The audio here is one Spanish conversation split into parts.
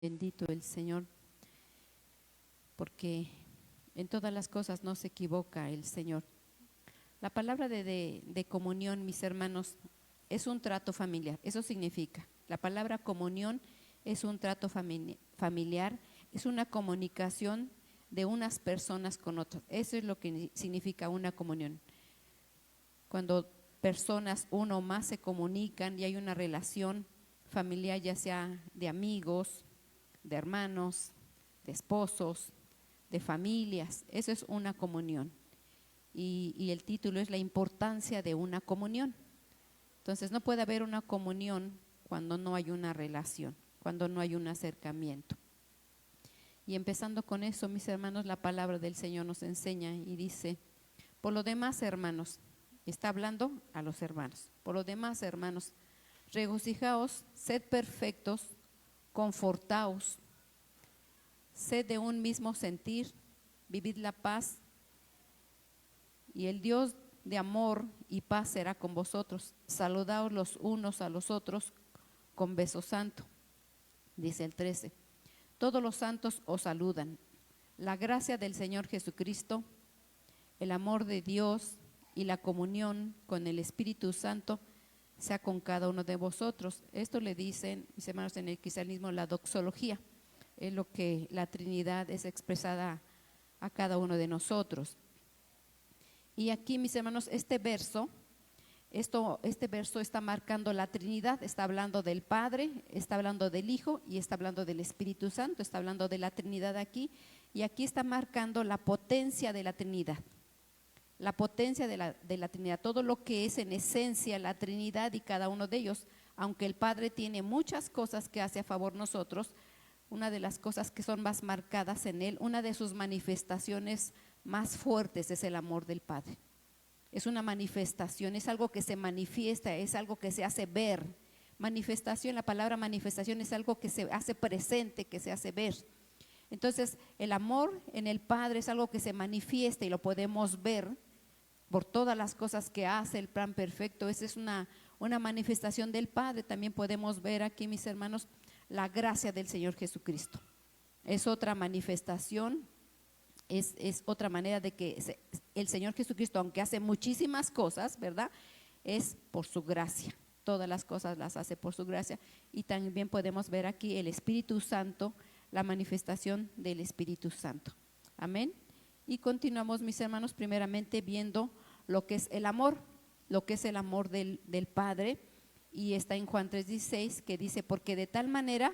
Bendito el Señor, porque en todas las cosas no se equivoca el Señor. La palabra de comunión, mis hermanos, es un trato familiar. Eso significa, la palabra comunión es un trato familiar, es una comunicación de unas personas con otras. Eso es lo que significa una comunión. Cuando personas, uno o más, se comunican y hay una relación familiar, ya sea de amigos, de hermanos, de esposos, de familias, eso es una comunión. Y el título es la importancia de una comunión. Entonces no puede haber una comunión cuando no hay una relación, cuando no hay un acercamiento. Y empezando con eso, mis hermanos, la palabra del Señor nos enseña y dice: por lo demás, hermanos, está hablando a los hermanos, por lo demás, hermanos, regocijaos, sed perfectos, confortaos, sed de un mismo sentir, vivid la paz, y el Dios de amor y paz será con vosotros. Saludaos los unos a los otros con beso santo. Dice el 13: todos los santos os saludan. La gracia del Señor Jesucristo, el amor de Dios y la comunión con el Espíritu Santo sea con cada uno de vosotros. Esto le dicen, mis hermanos, en el cristianismo la doxología. Es lo que la Trinidad es expresada a cada uno de nosotros. Y aquí, mis hermanos, este verso está marcando la Trinidad. Está hablando del Padre, está hablando del Hijo y está hablando del Espíritu Santo. Está hablando de la Trinidad aquí, y aquí está marcando la potencia de la Trinidad. La potencia de la Trinidad, todo lo que es en esencia la Trinidad y cada uno de ellos. Aunque el Padre tiene muchas cosas que hace a favor de nosotros, una de las cosas que son más marcadas en Él, una de sus manifestaciones más fuertes es el amor del Padre. Es una manifestación, es algo que se manifiesta, es algo que se hace ver. Manifestación, la palabra manifestación es algo que se hace presente, que se hace ver. Entonces, el amor en el Padre es algo que se manifiesta y lo podemos ver por todas las cosas que hace el plan perfecto. Esa es una manifestación del Padre. También podemos ver aquí, mis hermanos, la gracia del Señor Jesucristo. Es otra manifestación, es otra manera de que el Señor Jesucristo, aunque hace muchísimas cosas, ¿verdad?, es por su gracia. Todas las cosas las hace por su gracia. Y también podemos ver aquí el Espíritu Santo, la manifestación del Espíritu Santo. Amén. Y continuamos, mis hermanos, primeramente viendo lo que es el amor, lo que es el amor del Padre. Y está en Juan 3:16, que dice: porque de tal manera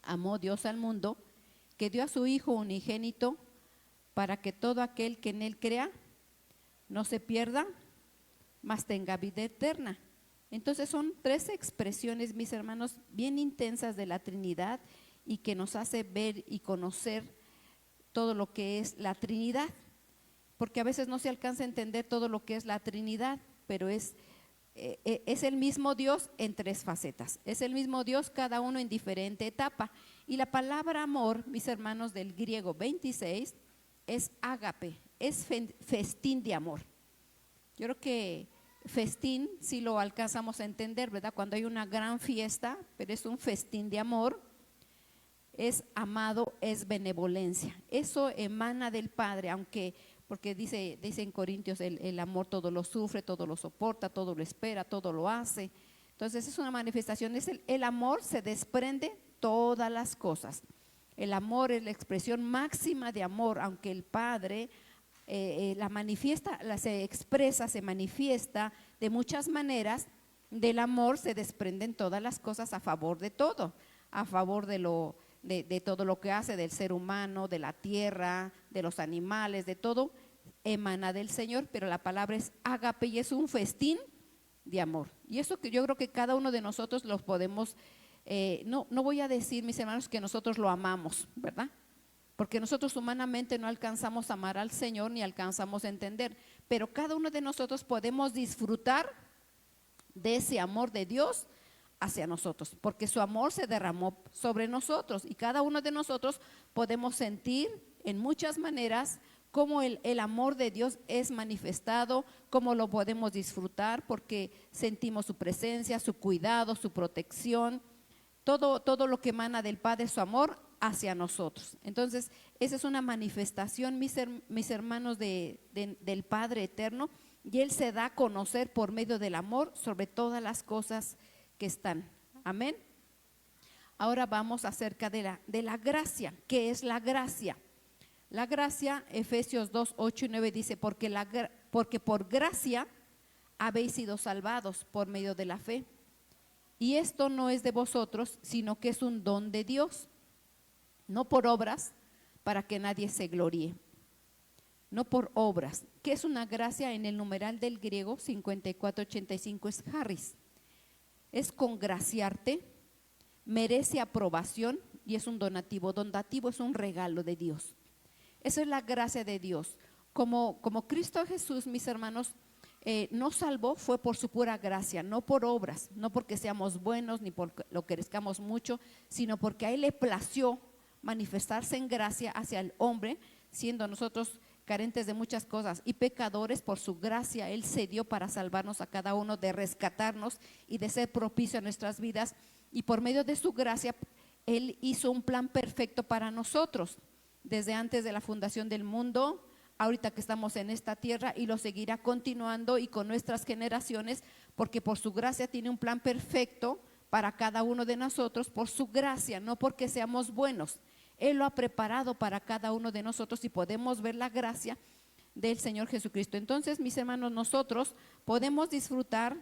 amó Dios al mundo, que dio a su Hijo unigénito, para que todo aquel que en Él crea no se pierda, mas tenga vida eterna. Entonces son tres expresiones, mis hermanos, bien intensas de la Trinidad, y que nos hace ver y conocer todo lo que es la Trinidad, porque a veces no se alcanza a entender todo lo que es la Trinidad, pero es el mismo Dios en tres facetas, es el mismo Dios, cada uno en diferente etapa. Y la palabra amor, mis hermanos, del griego 26 es ágape, es festín de amor. Yo creo que festín sí lo alcanzamos a entender, ¿verdad? Cuando hay una gran fiesta, pero es un festín de amor. Es amado, es benevolencia. Eso emana del Padre, aunque, porque dice en Corintios, el amor todo lo sufre, todo lo soporta, todo lo espera, todo lo hace. Entonces es una manifestación, el amor se desprende todas las cosas. El amor es la expresión máxima de amor, aunque el Padre la manifiesta, se expresa, se manifiesta de muchas maneras. Del amor se desprenden todas las cosas a favor de todo, a favor de todo lo que hace, del ser humano, de la tierra, de los animales, de todo, emana del Señor. Pero la palabra es ágape y es un festín de amor. Y eso que yo creo que cada uno de nosotros los podemos, no voy a decir, mis hermanos, que nosotros lo amamos, ¿verdad? Porque nosotros humanamente no alcanzamos a amar al Señor ni alcanzamos a entender, pero cada uno de nosotros podemos disfrutar de ese amor de Dios hacia nosotros, porque su amor se derramó sobre nosotros, y cada uno de nosotros podemos sentir en muchas maneras cómo el amor de Dios es manifestado, cómo lo podemos disfrutar, porque sentimos su presencia, su cuidado, su protección. todo lo que emana del Padre, su amor hacia nosotros. Entonces, esa es una manifestación, mis hermanos, del Padre eterno, y Él se da a conocer por medio del amor sobre todas las cosas que están. Amén. Ahora vamos acerca de la gracia. ¿Qué es la gracia? La gracia, Efesios 2, 8 y 9 dice, porque por gracia habéis sido salvados por medio de la fe. Y esto no es de vosotros, sino que es un don de Dios, no por obras, para que nadie se gloríe. No por obras. ¿Qué es una gracia? En el numeral del griego 5485 es charis. Es congraciarte, merece aprobación y es un donativo. Donativo es un regalo de Dios. Esa es la gracia de Dios. Como Cristo Jesús, mis hermanos, nos salvó, fue por su pura gracia, no por obras, no porque seamos buenos ni porque lo querezcamos mucho, sino porque a Él le plació manifestarse en gracia hacia el hombre, siendo nosotros carentes de muchas cosas y pecadores. Por su gracia Él se dio para salvarnos a cada uno, de rescatarnos y de ser propicio a nuestras vidas, y por medio de su gracia Él hizo un plan perfecto para nosotros, desde antes de la fundación del mundo, ahorita que estamos en esta tierra, y lo seguirá continuando y con nuestras generaciones, porque por su gracia tiene un plan perfecto para cada uno de nosotros, por su gracia, no porque seamos buenos. Él lo ha preparado para cada uno de nosotros y podemos ver la gracia del Señor Jesucristo. Entonces, mis hermanos, nosotros podemos disfrutar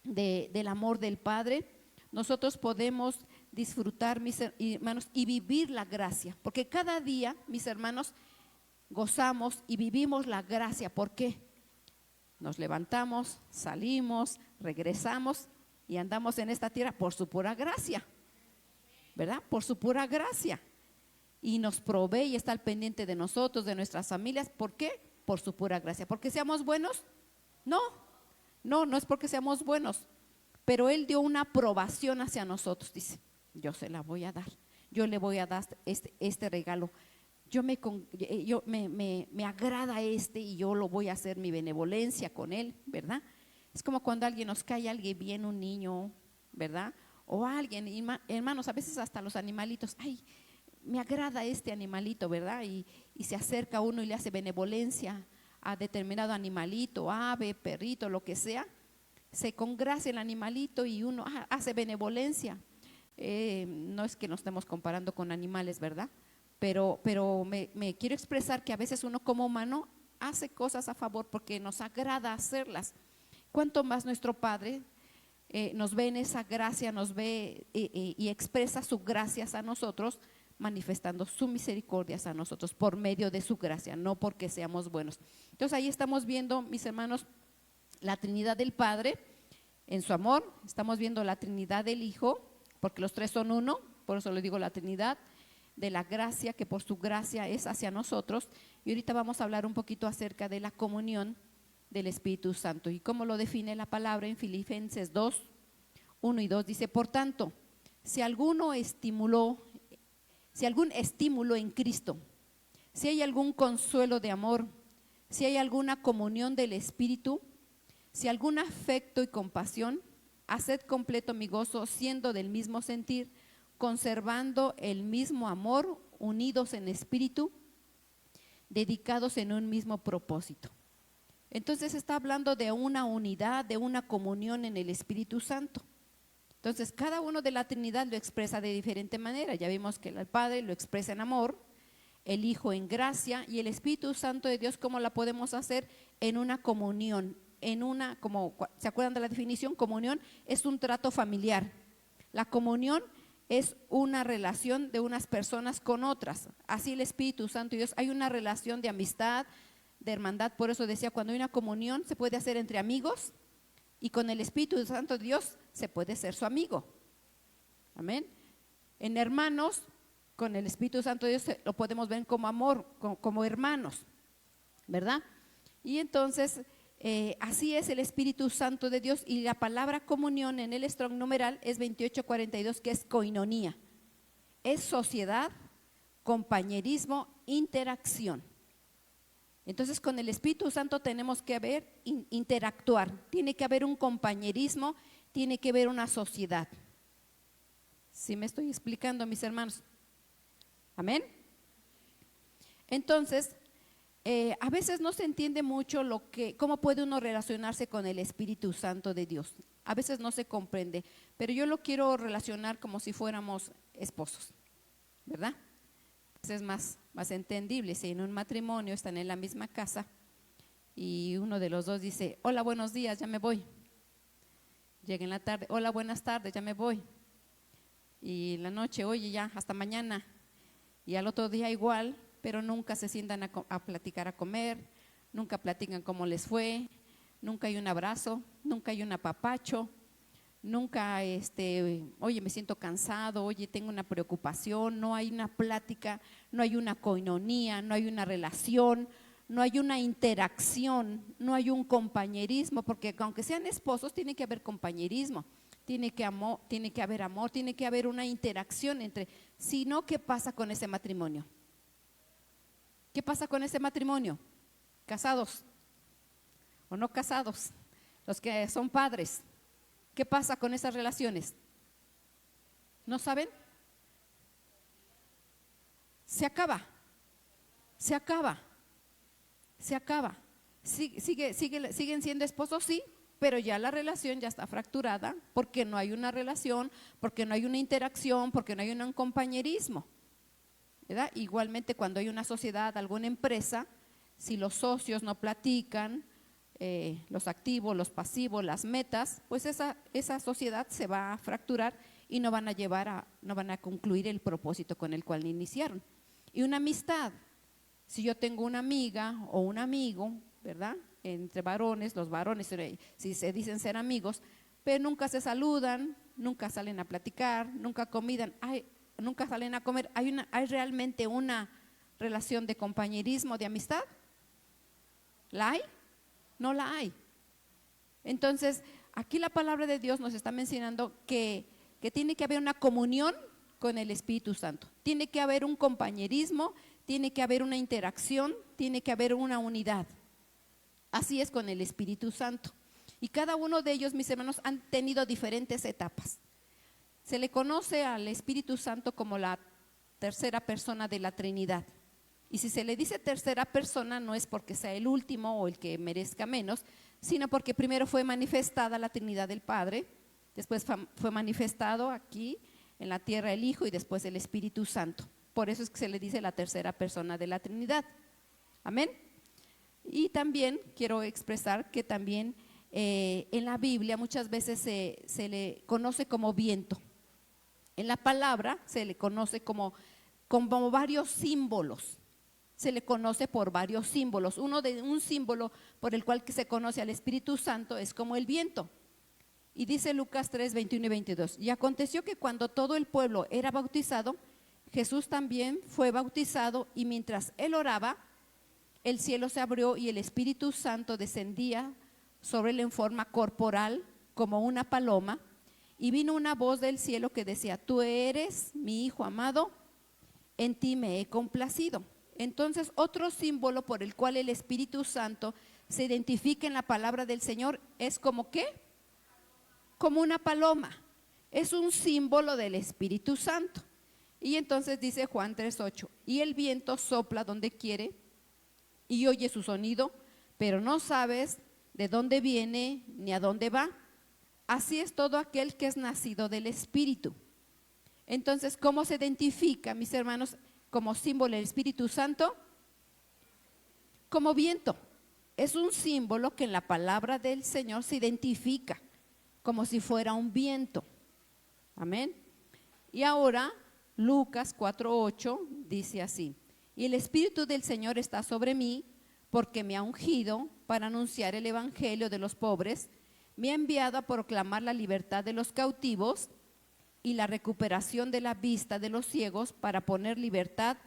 del amor del Padre, nosotros podemos disfrutar, mis hermanos, y vivir la gracia, porque cada día, mis hermanos, gozamos y vivimos la gracia. ¿Por qué? Nos levantamos, salimos, regresamos y andamos en esta tierra por su pura gracia, ¿verdad? Por su pura gracia. Y nos provee y está al pendiente de nosotros, de nuestras familias. ¿Por qué? Por su pura gracia. ¿Porque seamos buenos? No es porque seamos buenos, pero Él dio una aprobación hacia nosotros. Dice, yo se la voy a dar, yo le voy a dar este regalo. Me agrada y yo lo voy a hacer, mi benevolencia con él, ¿verdad? Es como cuando alguien nos cae, alguien bien, un niño, ¿verdad? O alguien, hermanos, a veces hasta los animalitos, ay, me agrada este animalito, ¿verdad? Y se acerca uno y le hace benevolencia a determinado animalito, ave, perrito, lo que sea. Se congracia el animalito y uno hace benevolencia. No es que nos estemos comparando con animales, ¿verdad? Pero me quiero expresar que a veces uno como humano hace cosas a favor porque nos agrada hacerlas. Cuanto más nuestro Padre nos ve en esa gracia, nos ve y expresa su gracia a nosotros, manifestando su misericordia a nosotros por medio de su gracia, no porque seamos buenos. Entonces ahí estamos viendo, mis hermanos, la Trinidad del Padre en su amor, estamos viendo la Trinidad del Hijo, porque los tres son uno, por eso le digo la Trinidad de la gracia, que por su gracia es hacia nosotros. Y ahorita vamos a hablar un poquito acerca de la comunión del Espíritu Santo y cómo lo define la palabra en Filipenses 2, 1 y 2. Dice, por tanto, si algún estímulo en Cristo, si hay algún consuelo de amor, si hay alguna comunión del Espíritu, si algún afecto y compasión, haced completo mi gozo, siendo del mismo sentir, conservando el mismo amor, unidos en espíritu, dedicados en un mismo propósito. Entonces está hablando de una unidad, de una comunión en el Espíritu Santo. Entonces cada uno de la Trinidad lo expresa de diferente manera. Ya vimos que el Padre lo expresa en amor, el Hijo en gracia, y el Espíritu Santo de Dios, ¿cómo la podemos hacer? En una comunión, ¿se acuerdan de la definición? Comunión es un trato familiar. La comunión es una relación de unas personas con otras. Así el Espíritu Santo y Dios, hay una relación de amistad, de hermandad. Por eso decía, cuando hay una comunión se puede hacer entre amigos, y con el Espíritu Santo de Dios se puede ser su amigo. Amén. En hermanos, con el Espíritu Santo de Dios lo podemos ver como amor, como hermanos, ¿verdad? Y entonces así es el Espíritu Santo de Dios. Y la palabra comunión en el Strong numeral es 2842, que es koinonía. Es sociedad, compañerismo, interacción. Entonces con el Espíritu Santo tenemos que interactuar, tiene que haber un compañerismo, tiene que haber una sociedad. ¿Sí me estoy explicando, mis hermanos? Amén. Entonces, a veces no se entiende mucho cómo puede uno relacionarse con el Espíritu Santo de Dios. A veces no se comprende, pero yo lo quiero relacionar como si fuéramos esposos, ¿verdad? Es más entendible. Si en un matrimonio están en la misma casa y uno de los dos dice: hola, buenos días, ya me voy. Llega en la tarde: hola, buenas tardes, ya me voy. Y en la noche: oye, ya, hasta mañana. Y al otro día igual, pero nunca se sientan a platicar, a comer, nunca platican cómo les fue, nunca hay un abrazo, nunca hay un apapacho, nunca oye, me siento cansado, oye, tengo una preocupación. No hay una plática, no hay una koinonía, no hay una relación, no hay una interacción, no hay un compañerismo, porque aunque sean esposos tiene que haber compañerismo, tiene que haber amor, tiene que haber una interacción entre. Si no, ¿qué pasa con ese matrimonio? ¿Qué pasa con ese matrimonio? ¿Casados o no casados? Los que son padres, ¿qué pasa con esas relaciones? ¿No saben? Se acaba. ¿Siguen siendo esposos? Sí, pero ya la relación ya está fracturada porque no hay una relación, porque no hay una interacción, porque no hay un compañerismo, ¿verdad? Igualmente cuando hay una sociedad, alguna empresa, si los socios no platican, los activos, los pasivos, las metas, pues esa sociedad se va a fracturar y no van a concluir el propósito con el cual iniciaron. Y una amistad, si yo tengo una amiga o un amigo, ¿verdad? Entre varones, los varones, si se dicen ser amigos, pero nunca se saludan, nunca salen a platicar, nunca nunca salen a comer. ¿Hay realmente una relación de compañerismo, de amistad? ¿La hay? No la hay. Entonces, aquí la palabra de Dios nos está mencionando que tiene que haber una comunión con el Espíritu Santo. Tiene que haber un compañerismo, tiene que haber una interacción, tiene que haber una unidad. Así es con el Espíritu Santo. Y cada uno de ellos, mis hermanos, han tenido diferentes etapas. Se le conoce al Espíritu Santo como la tercera persona de la Trinidad. Y si se le dice tercera persona, no es porque sea el último o el que merezca menos, sino porque primero fue manifestada la Trinidad del Padre, después fue manifestado aquí en la tierra el Hijo y después el Espíritu Santo. Por eso es que se le dice la tercera persona de la Trinidad. Amén. Y también quiero expresar que también en la Biblia muchas veces se le conoce como viento. En la palabra se le conoce como varios símbolos. Se le conoce por varios símbolos. Un símbolo por el cual que se conoce al Espíritu Santo es como el viento. Y dice Lucas 3, 21 y 22: y aconteció que cuando todo el pueblo era bautizado, Jesús también fue bautizado, y mientras él oraba, el cielo se abrió y el Espíritu Santo descendía sobre él en forma corporal como una paloma, y vino una voz del cielo que decía: tú eres mi Hijo amado, en ti me he complacido. Entonces, otro símbolo por el cual el Espíritu Santo se identifica en la palabra del Señor es como ¿qué? Como una paloma. Es un símbolo del Espíritu Santo. Y entonces dice Juan 3:8: y el viento sopla donde quiere y oye su sonido, pero no sabes de dónde viene ni a dónde va. Así es todo aquel que es nacido del Espíritu. Entonces, ¿cómo se identifica, mis hermanos, como símbolo del Espíritu Santo? Como viento. Es un símbolo que en la palabra del Señor se identifica como si fuera un viento. Amén. Y ahora Lucas 4:8 dice así: y el Espíritu del Señor está sobre mí, porque me ha ungido para anunciar el evangelio de los pobres, me ha enviado a proclamar la libertad de los cautivos y la recuperación de la vista de los ciegos, para poner libertad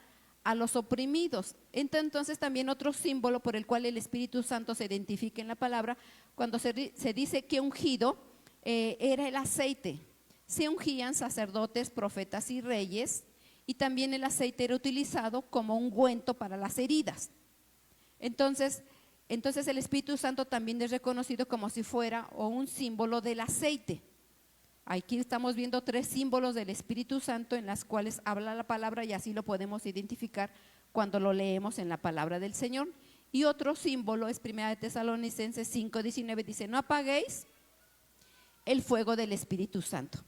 a los oprimidos. Entonces también otro símbolo por el cual el Espíritu Santo se identifica en la palabra, cuando se dice que ungido, era el aceite. Se ungían sacerdotes, profetas y reyes, y también el aceite era utilizado como ungüento para las heridas. Entonces el Espíritu Santo también es reconocido como si fuera o un símbolo del aceite. Aquí estamos viendo 3 símbolos del Espíritu Santo en las cuales habla la palabra y así lo podemos identificar cuando lo leemos en la palabra del Señor. Y otro símbolo es 1 Tesalonicenses 5:19, dice: no apaguéis el fuego del Espíritu Santo.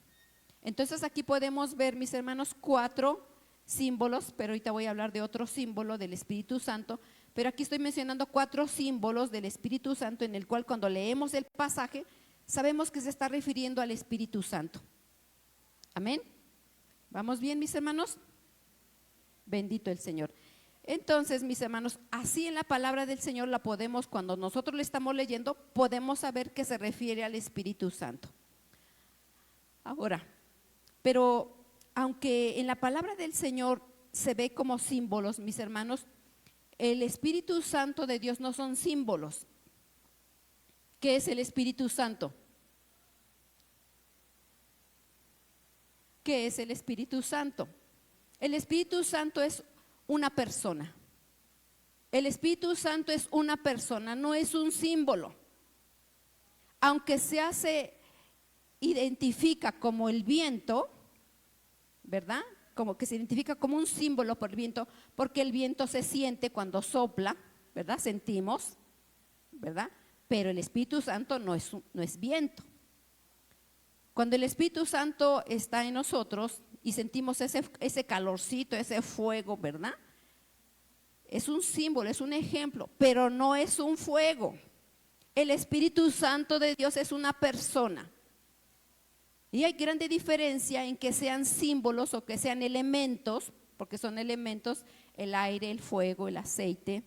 Entonces aquí podemos ver, mis hermanos, 4 símbolos, pero ahorita voy a hablar de otro símbolo del Espíritu Santo, pero aquí estoy mencionando 4 símbolos del Espíritu Santo en el cual cuando leemos el pasaje sabemos que se está refiriendo al Espíritu Santo. Amén. ¿Vamos bien, mis hermanos? Bendito el Señor. Entonces, mis hermanos, así en la palabra del Señor la podemos, cuando nosotros le estamos leyendo, podemos saber que se refiere al Espíritu Santo. Ahora, pero aunque en la palabra del Señor se ve como símbolos, mis hermanos, el Espíritu Santo de Dios no son símbolos. ¿Qué es el Espíritu Santo? ¿Qué es el Espíritu Santo? El Espíritu Santo es una persona. El Espíritu Santo es una persona, no es un símbolo. Aunque se identifica como el viento, ¿verdad? Como que se identifica como un símbolo por el viento, porque el viento se siente cuando sopla, ¿verdad? Sentimos, ¿verdad? Pero el Espíritu Santo no es viento. Cuando el Espíritu Santo está en nosotros y sentimos ese calorcito, ese fuego, ¿verdad? Es un símbolo, es un ejemplo, pero no es un fuego. El Espíritu Santo de Dios es una persona. Y hay grande diferencia en que sean símbolos o que sean elementos, porque son elementos, el aire, el fuego, el aceite,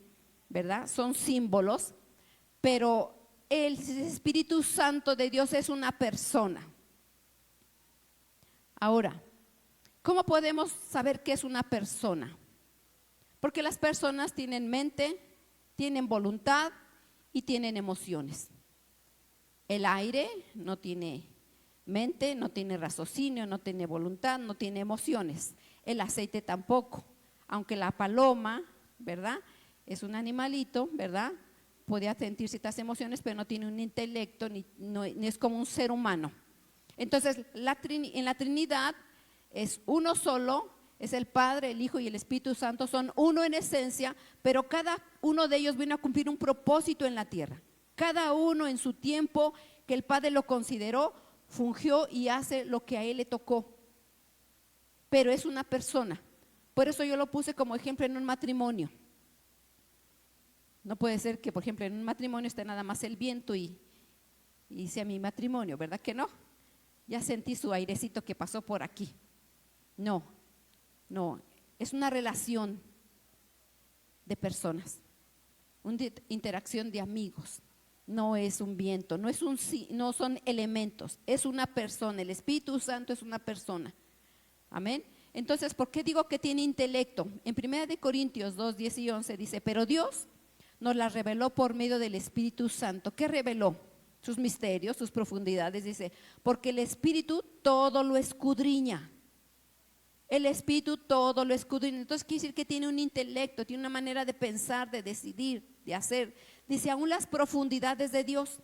¿verdad? Son símbolos, pero el Espíritu Santo de Dios es una persona. Ahora, ¿cómo podemos saber qué es una persona? Porque las personas tienen mente, tienen voluntad y tienen emociones. El aire no tiene mente, no tiene raciocinio, no tiene voluntad, no tiene emociones. El aceite tampoco, aunque la paloma, ¿verdad? Es un animalito, ¿verdad? Podría sentir ciertas emociones, pero no tiene un intelecto, ni es como un ser humano. Entonces, en la Trinidad es uno solo, es el Padre, el Hijo y el Espíritu Santo, son uno en esencia, pero cada uno de ellos viene a cumplir un propósito en la tierra. Cada uno en su tiempo que el Padre lo consideró, fungió y hace lo que a él le tocó. Pero es una persona. Por eso yo lo puse como ejemplo en un matrimonio. No puede ser que, por ejemplo, en un matrimonio esté nada más el viento y sea mi matrimonio, ¿verdad que no? Ya sentí su airecito que pasó por aquí. No, es una relación de personas, una interacción de amigos. No es un viento, no son elementos, es una persona. El Espíritu Santo es una persona. Amén. Entonces, ¿por qué digo que tiene intelecto? En 1 Corintios 2, 10 y 11 dice: pero Dios nos la reveló por medio del Espíritu Santo. ¿Qué reveló? Sus misterios, sus profundidades. Dice, porque el Espíritu todo lo escudriña. El Espíritu todo lo escudriña. Entonces quiere decir que tiene un intelecto, tiene una manera de pensar, de decidir, de hacer. Dice, aún las profundidades de Dios,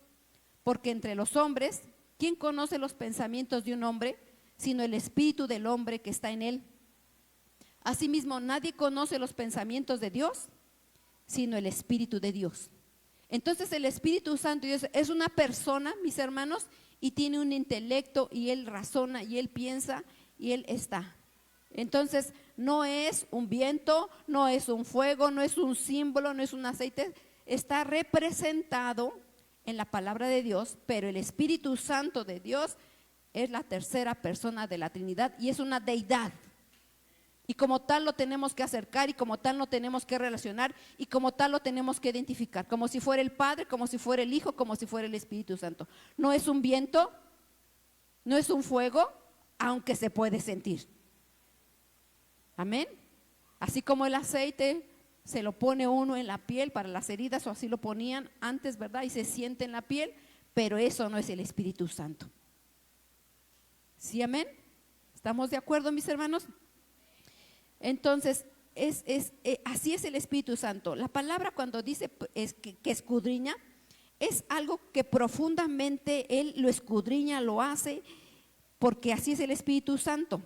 porque entre los hombres, ¿quién conoce los pensamientos de un hombre? Sino el espíritu del hombre que está en él. Asimismo, nadie conoce los pensamientos de Dios, sino el Espíritu de Dios. Entonces el Espíritu Santo de Dios es una persona, mis hermanos, y tiene un intelecto, y él razona, y él piensa, y él está. Entonces no es un viento, no es un fuego, no es un símbolo, no es un aceite. Está representado en la palabra de Dios, pero el Espíritu Santo de Dios es la tercera persona de la Trinidad y es una deidad. Y como tal lo tenemos que acercar, y como tal lo tenemos que relacionar, y como tal lo tenemos que identificar, como si fuera el Padre, como si fuera el Hijo, como si fuera el Espíritu Santo. No es un viento, no es un fuego, aunque se puede sentir. Amén. Así como el aceite se lo pone uno en la piel para las heridas, o así lo ponían antes, ¿verdad? Y se siente en la piel, pero eso no es el Espíritu Santo. ¿Sí, amén? ¿Estamos de acuerdo, mis hermanos? Entonces, así es el Espíritu Santo. La palabra cuando dice que escudriña, es algo que profundamente Él lo escudriña, lo hace, porque así es el Espíritu Santo.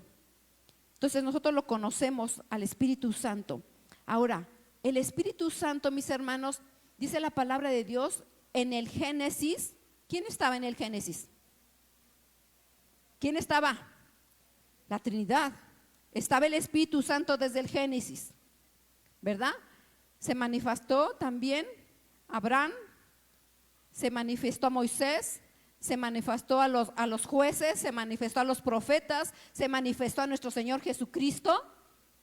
Entonces nosotros lo conocemos al Espíritu Santo. Ahora, el Espíritu Santo, mis hermanos, dice la palabra de Dios en el Génesis. ¿Quién estaba en el Génesis? ¿Quién estaba? La Trinidad. Estaba el Espíritu Santo desde el Génesis, ¿verdad? Se manifestó también a Abraham, se manifestó a Moisés, se manifestó a los jueces, se manifestó a los profetas, se manifestó a nuestro Señor Jesucristo,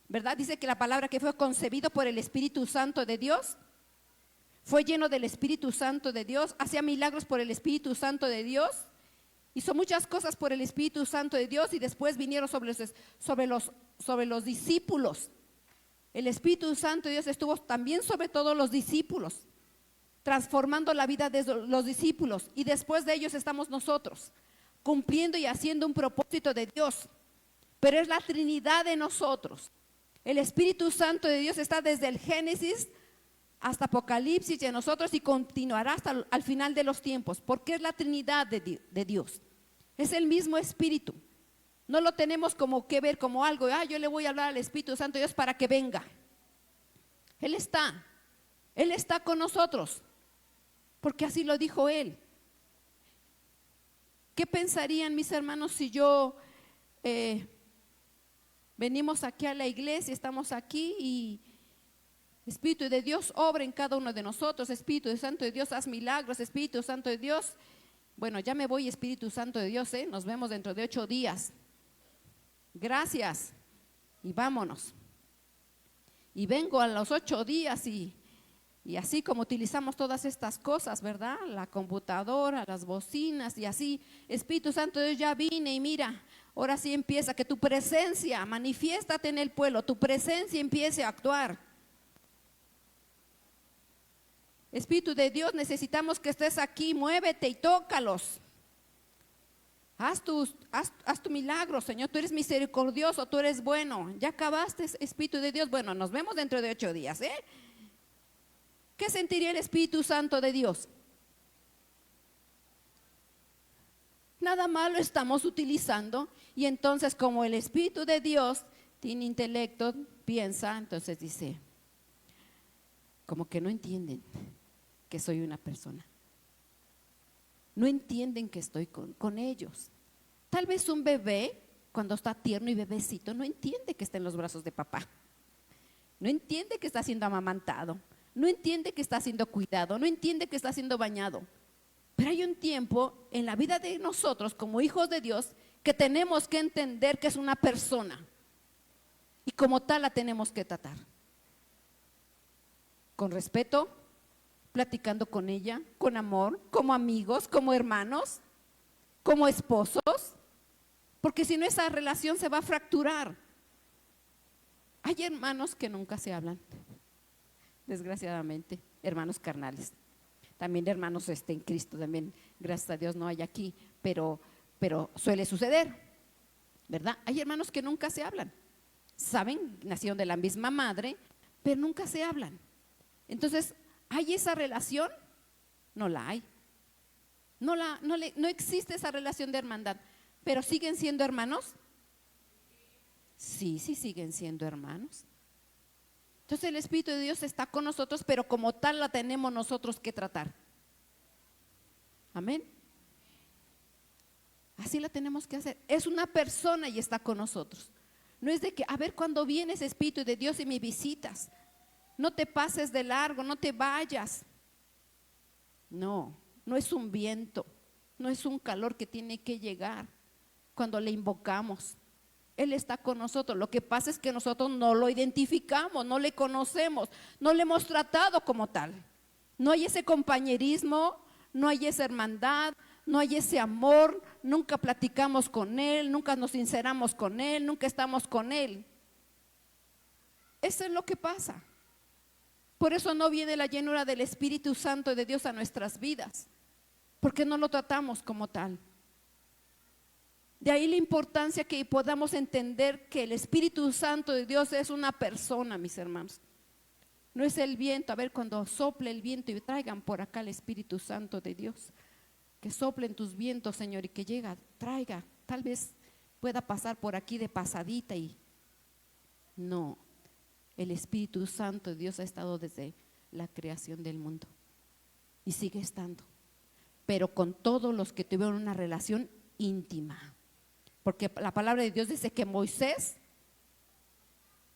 ¿verdad? Dice que la palabra que fue concebido por el Espíritu Santo de Dios, fue lleno del Espíritu Santo de Dios, hacía milagros por el Espíritu Santo de Dios, hizo muchas cosas por el Espíritu Santo de Dios, y después vinieron sobre los discípulos. El Espíritu Santo de Dios estuvo también sobre todos los discípulos, transformando la vida de los discípulos, y después de ellos estamos nosotros, cumpliendo y haciendo un propósito de Dios. Pero es la Trinidad de nosotros. El Espíritu Santo de Dios está desde el Génesis hasta Apocalipsis de nosotros, y continuará hasta al final de los tiempos, porque es la Trinidad de Dios. Es el mismo Espíritu. No lo tenemos como que ver como algo, yo le voy a hablar al Espíritu Santo de Dios para que venga. Él está con nosotros, porque así lo dijo Él. ¿Qué pensarían, mis hermanos, si yo venimos aquí a la iglesia, estamos aquí y Espíritu de Dios obra en cada uno de nosotros? Espíritu Santo de Dios, haz milagros. Espíritu Santo de Dios, bueno, ya me voy, Espíritu Santo de Dios, nos vemos dentro de 8 días. Gracias, y vámonos. Y vengo a los 8 días y así como utilizamos todas estas cosas, ¿verdad? La computadora, las bocinas y así. Espíritu Santo de Dios, ya vine y mira, ahora sí empieza, que tu presencia, manifiéstate en el pueblo, tu presencia empiece a actuar. Espíritu de Dios, necesitamos que estés aquí, muévete y tócalos. Haz tu milagro, Señor, tú eres misericordioso, tú eres bueno. Ya acabaste, Espíritu de Dios. Bueno, nos vemos dentro de 8 días, ¿eh? ¿Qué sentiría el Espíritu Santo de Dios? Nada malo estamos utilizando, y entonces como el Espíritu de Dios tiene intelecto, piensa, entonces dice, como que no entienden que soy una persona. No entienden que estoy con ellos. Tal vez un bebé, cuando está tierno y bebecito, no entiende que está en los brazos de papá. No entiende que está siendo amamantado. No entiende que está siendo cuidado. No entiende que está siendo bañado. Pero hay un tiempo en la vida de nosotros como hijos de Dios que tenemos que entender que es una persona, y como tal la tenemos que tratar con respeto, platicando con ella, con amor, como amigos, como hermanos, como esposos, porque si no esa relación se va a fracturar. Hay hermanos que nunca se hablan, desgraciadamente, hermanos carnales. También hermanos en Cristo, también gracias a Dios no hay aquí, pero suele suceder, ¿verdad? Hay hermanos que nunca se hablan, saben, nacieron de la misma madre, pero nunca se hablan. Entonces, ¿hay esa relación? No la hay. No existe esa relación de hermandad. ¿Pero siguen siendo hermanos? Sí, siguen siendo hermanos. Entonces el Espíritu de Dios está con nosotros, pero como tal la tenemos nosotros que tratar. Amén. Así la tenemos que hacer. Es una persona y está con nosotros. No es de que, a ver cuándo vienes, Espíritu de Dios, y me visitas. No te pases de largo, no te vayas. No es un viento, no es un calor que tiene que llegar cuando le invocamos. Él está con nosotros. Lo que pasa es que nosotros no lo identificamos, no le conocemos, no le hemos tratado como tal. No hay ese compañerismo, no hay esa hermandad, no hay ese amor. Nunca platicamos con Él, nunca nos sinceramos con Él, nunca estamos con Él. Eso es lo que pasa. Por eso no viene la llenura del Espíritu Santo de Dios a nuestras vidas, porque no lo tratamos como tal. De ahí la importancia que podamos entender que el Espíritu Santo de Dios es una persona, mis hermanos. No es el viento. A ver, cuando sople el viento y traigan por acá el Espíritu Santo de Dios, que soplen tus vientos, Señor, y que traiga. Tal vez pueda pasar por aquí de pasadita y no. El Espíritu Santo de Dios ha estado desde la creación del mundo y sigue estando, pero con todos los que tuvieron una relación íntima, porque la palabra de Dios dice que Moisés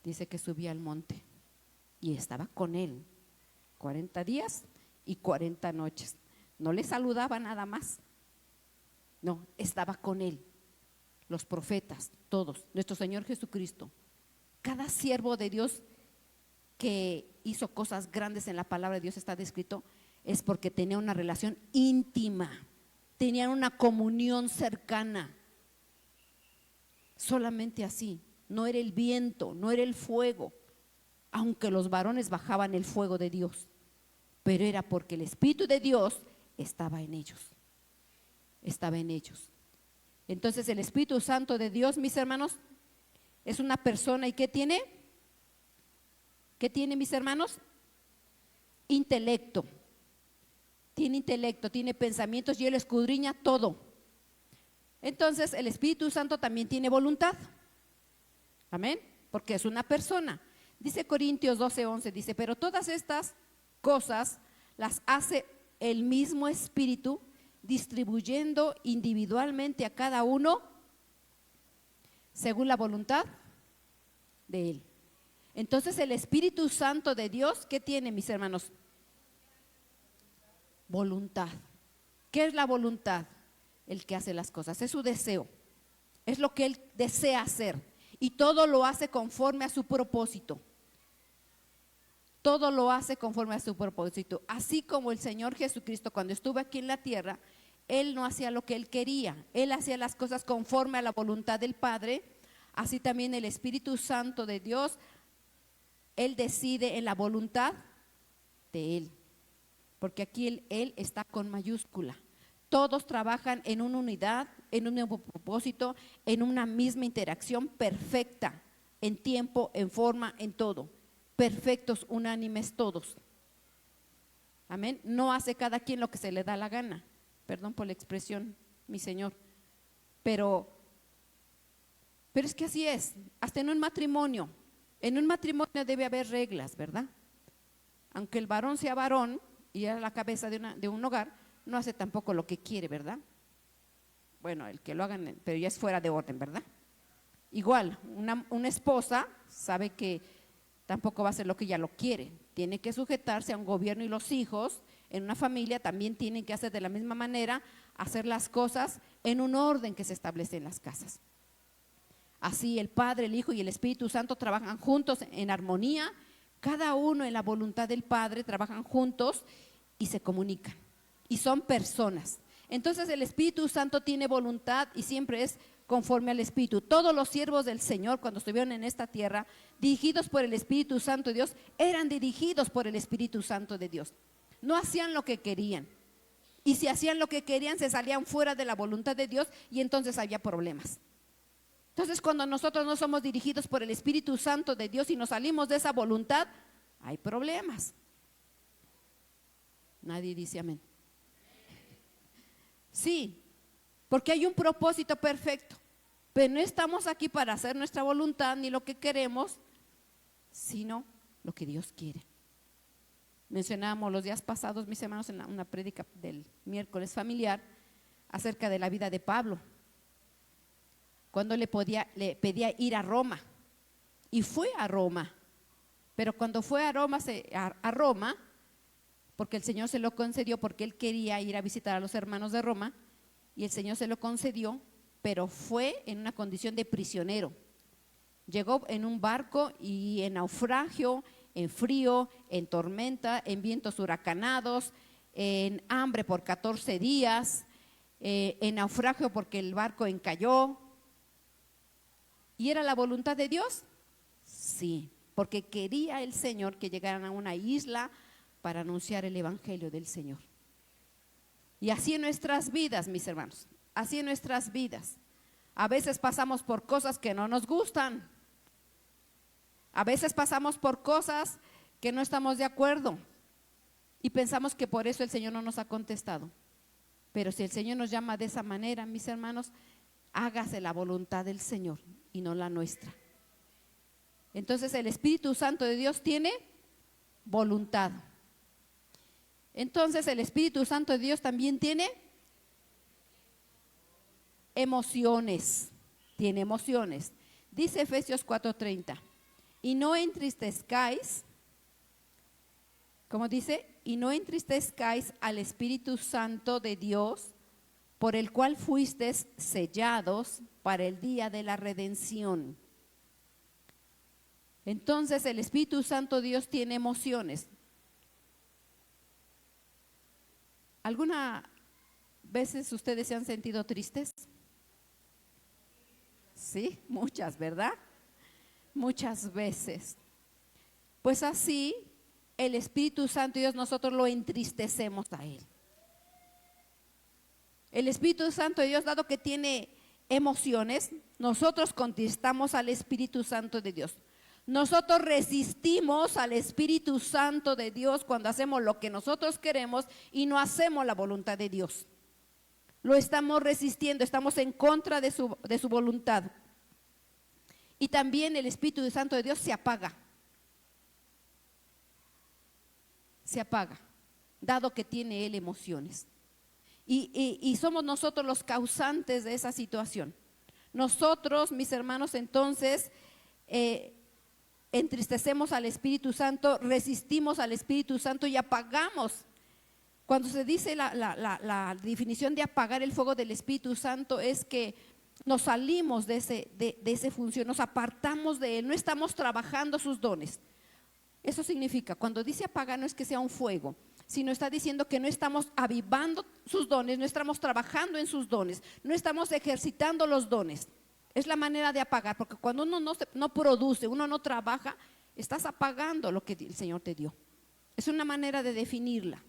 dice que subía al monte y estaba con él 40 días y 40 noches. No le saludaba nada más, no, estaba con él. Los profetas, todos, nuestro Señor Jesucristo, cada siervo de Dios que hizo cosas grandes en la palabra de Dios está descrito, es porque tenía una relación íntima, tenían una comunión cercana. Solamente así, no era el viento, no era el fuego, aunque los varones bajaban el fuego de Dios, pero era porque el Espíritu de Dios estaba en ellos, estaba en ellos. Entonces el Espíritu Santo de Dios, mis hermanos, es una persona. ¿Y qué tiene? ¿Qué tiene, mis hermanos? Intelecto. Tiene intelecto, tiene pensamientos y él escudriña todo. Entonces el Espíritu Santo también tiene voluntad. Amén, porque es una persona. Dice Corintios 12:11, dice, pero todas estas cosas las hace el mismo Espíritu, distribuyendo individualmente a cada uno según la voluntad de Él. Entonces el Espíritu Santo de Dios, ¿qué tiene, mis hermanos? Voluntad. ¿Qué es la voluntad? El que hace las cosas, es su deseo, es lo que Él desea hacer y todo lo hace conforme a su propósito. Todo lo hace conforme a su propósito. Así como el Señor Jesucristo cuando estuvo aquí en la tierra, Él no hacía lo que Él quería, Él hacía las cosas conforme a la voluntad del Padre. Así también el Espíritu Santo de Dios, Él decide en la voluntad de Él, porque aquí Él está con mayúscula. Todos trabajan en una unidad, en un mismo propósito, en una misma interacción perfecta, en tiempo, en forma, en todo. Perfectos, unánimes todos. Amén. No hace cada quien lo que se le da la gana. Perdón por la expresión, mi Señor. Pero es que así es. Hasta en un matrimonio. En un matrimonio debe haber reglas, ¿verdad? Aunque el varón sea varón y era la cabeza de un hogar, no hace tampoco lo que quiere, ¿verdad? Bueno, el que lo hagan, pero ya es fuera de orden, ¿verdad? Igual, una esposa sabe que tampoco va a hacer lo que ella lo quiere. Tiene que sujetarse a un gobierno y los hijos en una familia también tienen que hacer de la misma manera, hacer las cosas en un orden que se establece en las casas. Así el Padre, el Hijo y el Espíritu Santo trabajan juntos en armonía, cada uno en la voluntad del Padre, trabajan juntos y se comunican. Y son personas. Entonces el Espíritu Santo tiene voluntad y siempre es conforme al Espíritu. Todos los siervos del Señor cuando estuvieron en esta tierra, dirigidos por el Espíritu Santo de Dios, eran dirigidos por el Espíritu Santo de Dios. No hacían lo que querían. Y si hacían lo que querían, se salían fuera de la voluntad de Dios y entonces había problemas. Entonces cuando nosotros no somos dirigidos por el Espíritu Santo de Dios y nos salimos de esa voluntad, hay problemas. Nadie dice amén. Sí, porque hay un propósito perfecto, pero no estamos aquí para hacer nuestra voluntad ni lo que queremos, sino lo que Dios quiere. Mencionábamos los días pasados, mis hermanos, en una prédica del miércoles familiar acerca de la vida de Pablo, cuando le pedía ir a Roma, y fue a Roma, pero cuando fue a Roma, porque el Señor se lo concedió, porque él quería ir a visitar a los hermanos de Roma, y el Señor se lo concedió, pero fue en una condición de prisionero. Llegó en un barco y en naufragio, en frío, en tormenta, en vientos huracanados, en hambre por 14 días, en naufragio porque el barco encalló. ¿Y era la voluntad de Dios? Sí, porque quería el Señor que llegaran a una isla para anunciar el evangelio del Señor. Y así en nuestras vidas, mis hermanos, así en nuestras vidas. A veces pasamos por cosas que no nos gustan. A veces pasamos por cosas que no estamos de acuerdo y pensamos que por eso el Señor no nos ha contestado. Pero si el Señor nos llama de esa manera, mis hermanos, hágase la voluntad del Señor y no la nuestra. Entonces el Espíritu Santo de Dios tiene voluntad. Entonces el Espíritu Santo de Dios también tiene emociones. Tiene emociones. Dice Efesios 4:30, y no entristezcáis, como dice, y no entristezcáis al Espíritu Santo de Dios, por el cual fuisteis sellados para el día de la redención. Entonces el Espíritu Santo de Dios tiene emociones. ¿Alguna veces ustedes se han sentido tristes? Sí, muchas, ¿verdad? Muchas veces. Pues así, el Espíritu Santo de Dios, nosotros lo entristecemos a Él. El Espíritu Santo de Dios, dado que tiene emociones, nosotros contestamos al Espíritu Santo de Dios. Nosotros resistimos al Espíritu Santo de Dios cuando hacemos lo que nosotros queremos y no hacemos la voluntad de Dios. Lo estamos resistiendo, estamos en contra de su voluntad. Y también el Espíritu Santo de Dios se apaga. Se apaga, dado que tiene Él emociones. Y somos nosotros los causantes de esa situación. Nosotros, mis hermanos, entonces entristecemos al Espíritu Santo, resistimos al Espíritu Santo y apagamos. Cuando se dice la definición de apagar el fuego del Espíritu Santo, es que nos salimos de ese función, nos apartamos de Él, no estamos trabajando sus dones. Eso significa, cuando dice apagar, no es que sea un fuego, sino está diciendo que no estamos avivando sus dones, no estamos trabajando en sus dones, no estamos ejercitando los dones. Es la manera de apagar, porque cuando uno no produce, uno no trabaja, estás apagando lo que el Señor te dio. Es una manera de definirla.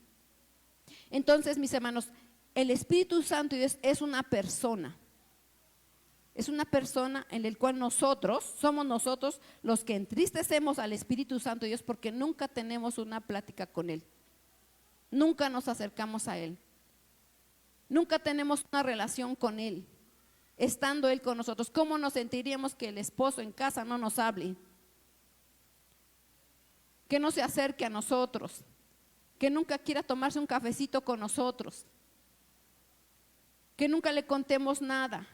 Entonces, mis hermanos, el Espíritu Santo de Dios es una persona. Es una persona en la cual somos nosotros los que entristecemos al Espíritu Santo de Dios porque nunca tenemos una plática con Él. Nunca nos acercamos a Él. Nunca tenemos una relación con Él. Estando Él con nosotros, ¿cómo nos sentiríamos que el esposo en casa no nos hable? Que no se acerque a nosotros, que nunca quiera tomarse un cafecito con nosotros, que nunca le contemos nada.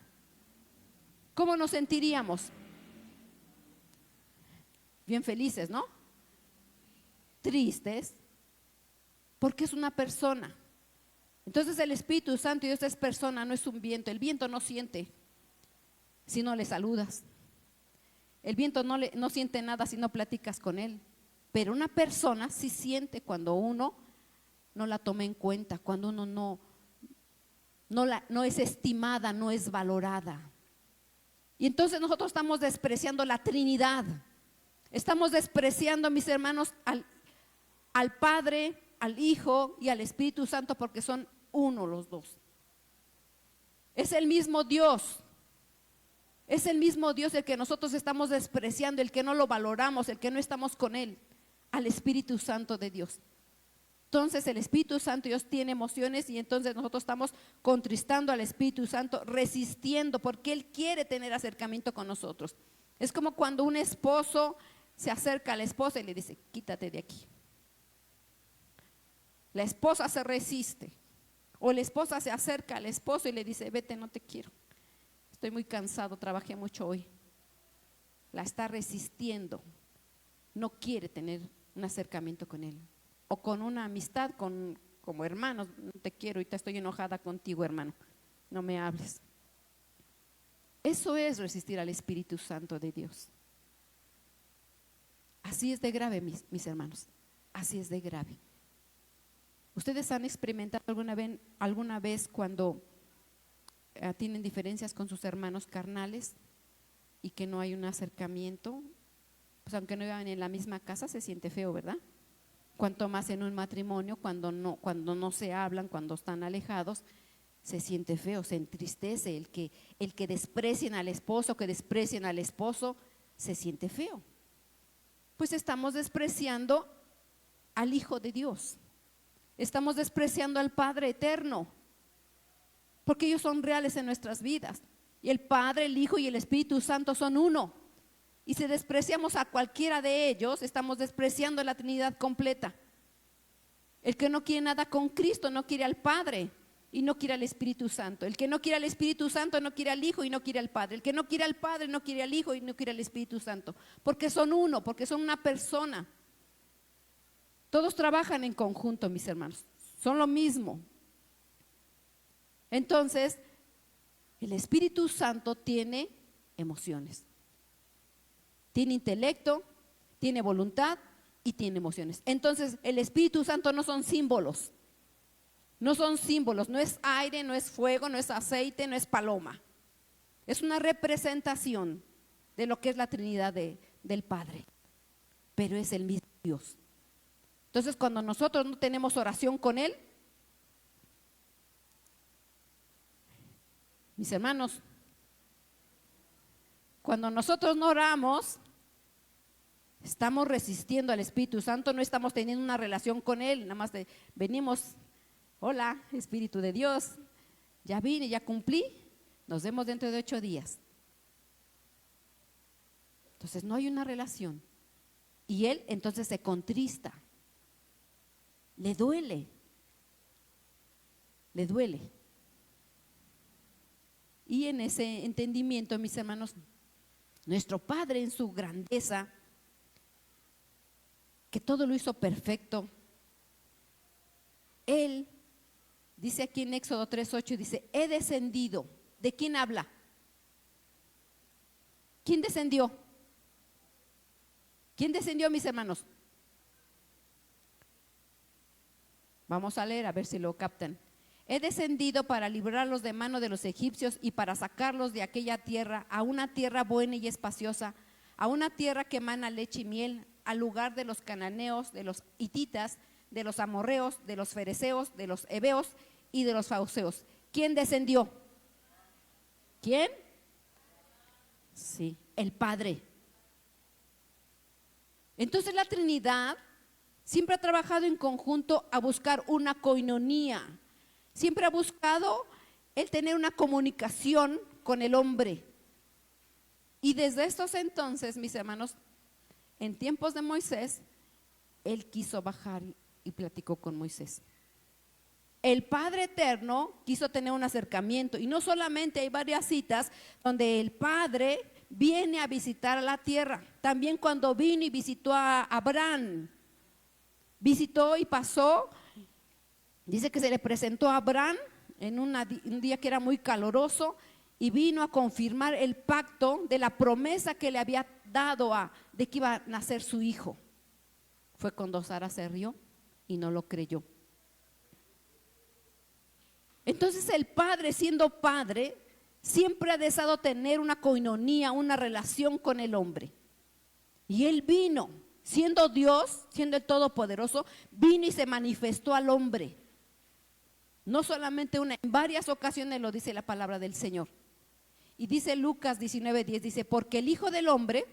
¿Cómo nos sentiríamos? Bien felices, ¿no? Tristes, porque es una persona. Entonces el Espíritu Santo de Dios es persona, no es un viento. El viento no siente si no le saludas. El viento no siente nada si no platicas con él. Pero una persona sí siente cuando uno no la toma en cuenta, cuando uno no es estimada, no es valorada. Y entonces nosotros estamos despreciando la Trinidad. Estamos despreciando, mis hermanos, al Padre, al Hijo y al Espíritu Santo, porque son uno los dos. Es el mismo Dios. Es el mismo Dios el que nosotros estamos despreciando, el que no lo valoramos, el que no estamos con Él, al Espíritu Santo de Dios. Entonces el Espíritu Santo Dios tiene emociones y entonces nosotros estamos contristando al Espíritu Santo, resistiendo porque Él quiere tener acercamiento con nosotros. Es como cuando un esposo se acerca a la esposa y le dice, quítate de aquí. La esposa se resiste. O la esposa se acerca al esposo y le dice, vete, no te quiero. Estoy muy cansado, trabajé mucho hoy. La está resistiendo. No quiere tener un acercamiento con él. O con una amistad, como hermanos, no te quiero y te estoy enojada contigo, hermano. No me hables. Eso es resistir al Espíritu Santo de Dios. Así es de grave, mis hermanos. Así es de grave. ¿Ustedes han experimentado alguna vez cuando tienen diferencias con sus hermanos carnales y que no hay un acercamiento? Pues aunque no vivan en la misma casa, se siente feo, ¿verdad? Cuanto más en un matrimonio, cuando no se hablan, cuando están alejados, se siente feo, se entristece. El que desprecien al esposo, que desprecien al esposo, se siente feo. Pues estamos despreciando al Hijo de Dios. Estamos despreciando al Padre eterno, porque ellos son reales en nuestras vidas. Y el Padre, el Hijo y el Espíritu Santo son uno. Y si despreciamos a cualquiera de ellos, estamos despreciando la Trinidad completa. El que no quiere nada con Cristo no quiere al Padre y no quiere al Espíritu Santo. El que no quiere al Espíritu Santo no quiere al Hijo y no quiere al Padre. El que no quiere al Padre no quiere al Hijo y no quiere al Espíritu Santo. Porque son uno, porque son una persona. Todos trabajan en conjunto, mis hermanos. Son lo mismo. Entonces, el Espíritu Santo tiene emociones. Tiene intelecto, tiene voluntad y tiene emociones. Entonces, el Espíritu Santo no son símbolos. No son símbolos, no es aire, no es fuego, no es aceite, no es paloma. Es una representación de lo que es la Trinidad del Padre. Pero es el mismo Dios. Entonces, cuando nosotros no tenemos oración con Él, mis hermanos, cuando nosotros no oramos, estamos resistiendo al Espíritu Santo, no estamos teniendo una relación con Él, nada más venimos, hola, Espíritu de Dios, ya vine, ya cumplí, nos vemos dentro de 8 días. Entonces no hay una relación. Y Él entonces se contrista, le duele. Y en ese entendimiento, mis hermanos, nuestro Padre en su grandeza, que todo lo hizo perfecto, Él, dice aquí en Éxodo 3:8, dice, he descendido. ¿De quién habla? ¿Quién descendió? ¿Quién descendió, mis hermanos? Vamos a leer a ver si lo captan. He descendido para librarlos de mano de los egipcios y para sacarlos de aquella tierra a una tierra buena y espaciosa, a una tierra que emana leche y miel, al lugar de los cananeos, de los hititas, de los amorreos, de los fereceos, de los heveos y de los fauseos. ¿Quién descendió? ¿Quién? Sí, el Padre. Entonces la Trinidad siempre ha trabajado en conjunto a buscar una koinonía. Siempre ha buscado el tener una comunicación con el hombre. Y desde estos entonces, mis hermanos, en tiempos de Moisés, Él quiso bajar y platicó con Moisés. El Padre Eterno quiso tener un acercamiento. Y no solamente hay varias citas donde el Padre viene a visitar a la tierra. También cuando vino y visitó a Abraham, visitó y pasó. Dice que se le presentó a Abraham en un día que era muy caluroso y vino a confirmar el pacto de la promesa que le había dado de que iba a nacer su hijo. Fue cuando Sara se rió y no lo creyó. Entonces el Padre, siendo Padre, siempre ha deseado tener una koinonía, una relación con el hombre. Y Él vino, siendo Dios, siendo el Todopoderoso, vino y se manifestó al hombre. No solamente una, en varias ocasiones lo dice la palabra del Señor. Y dice Lucas 19:10, dice, porque el Hijo del Hombre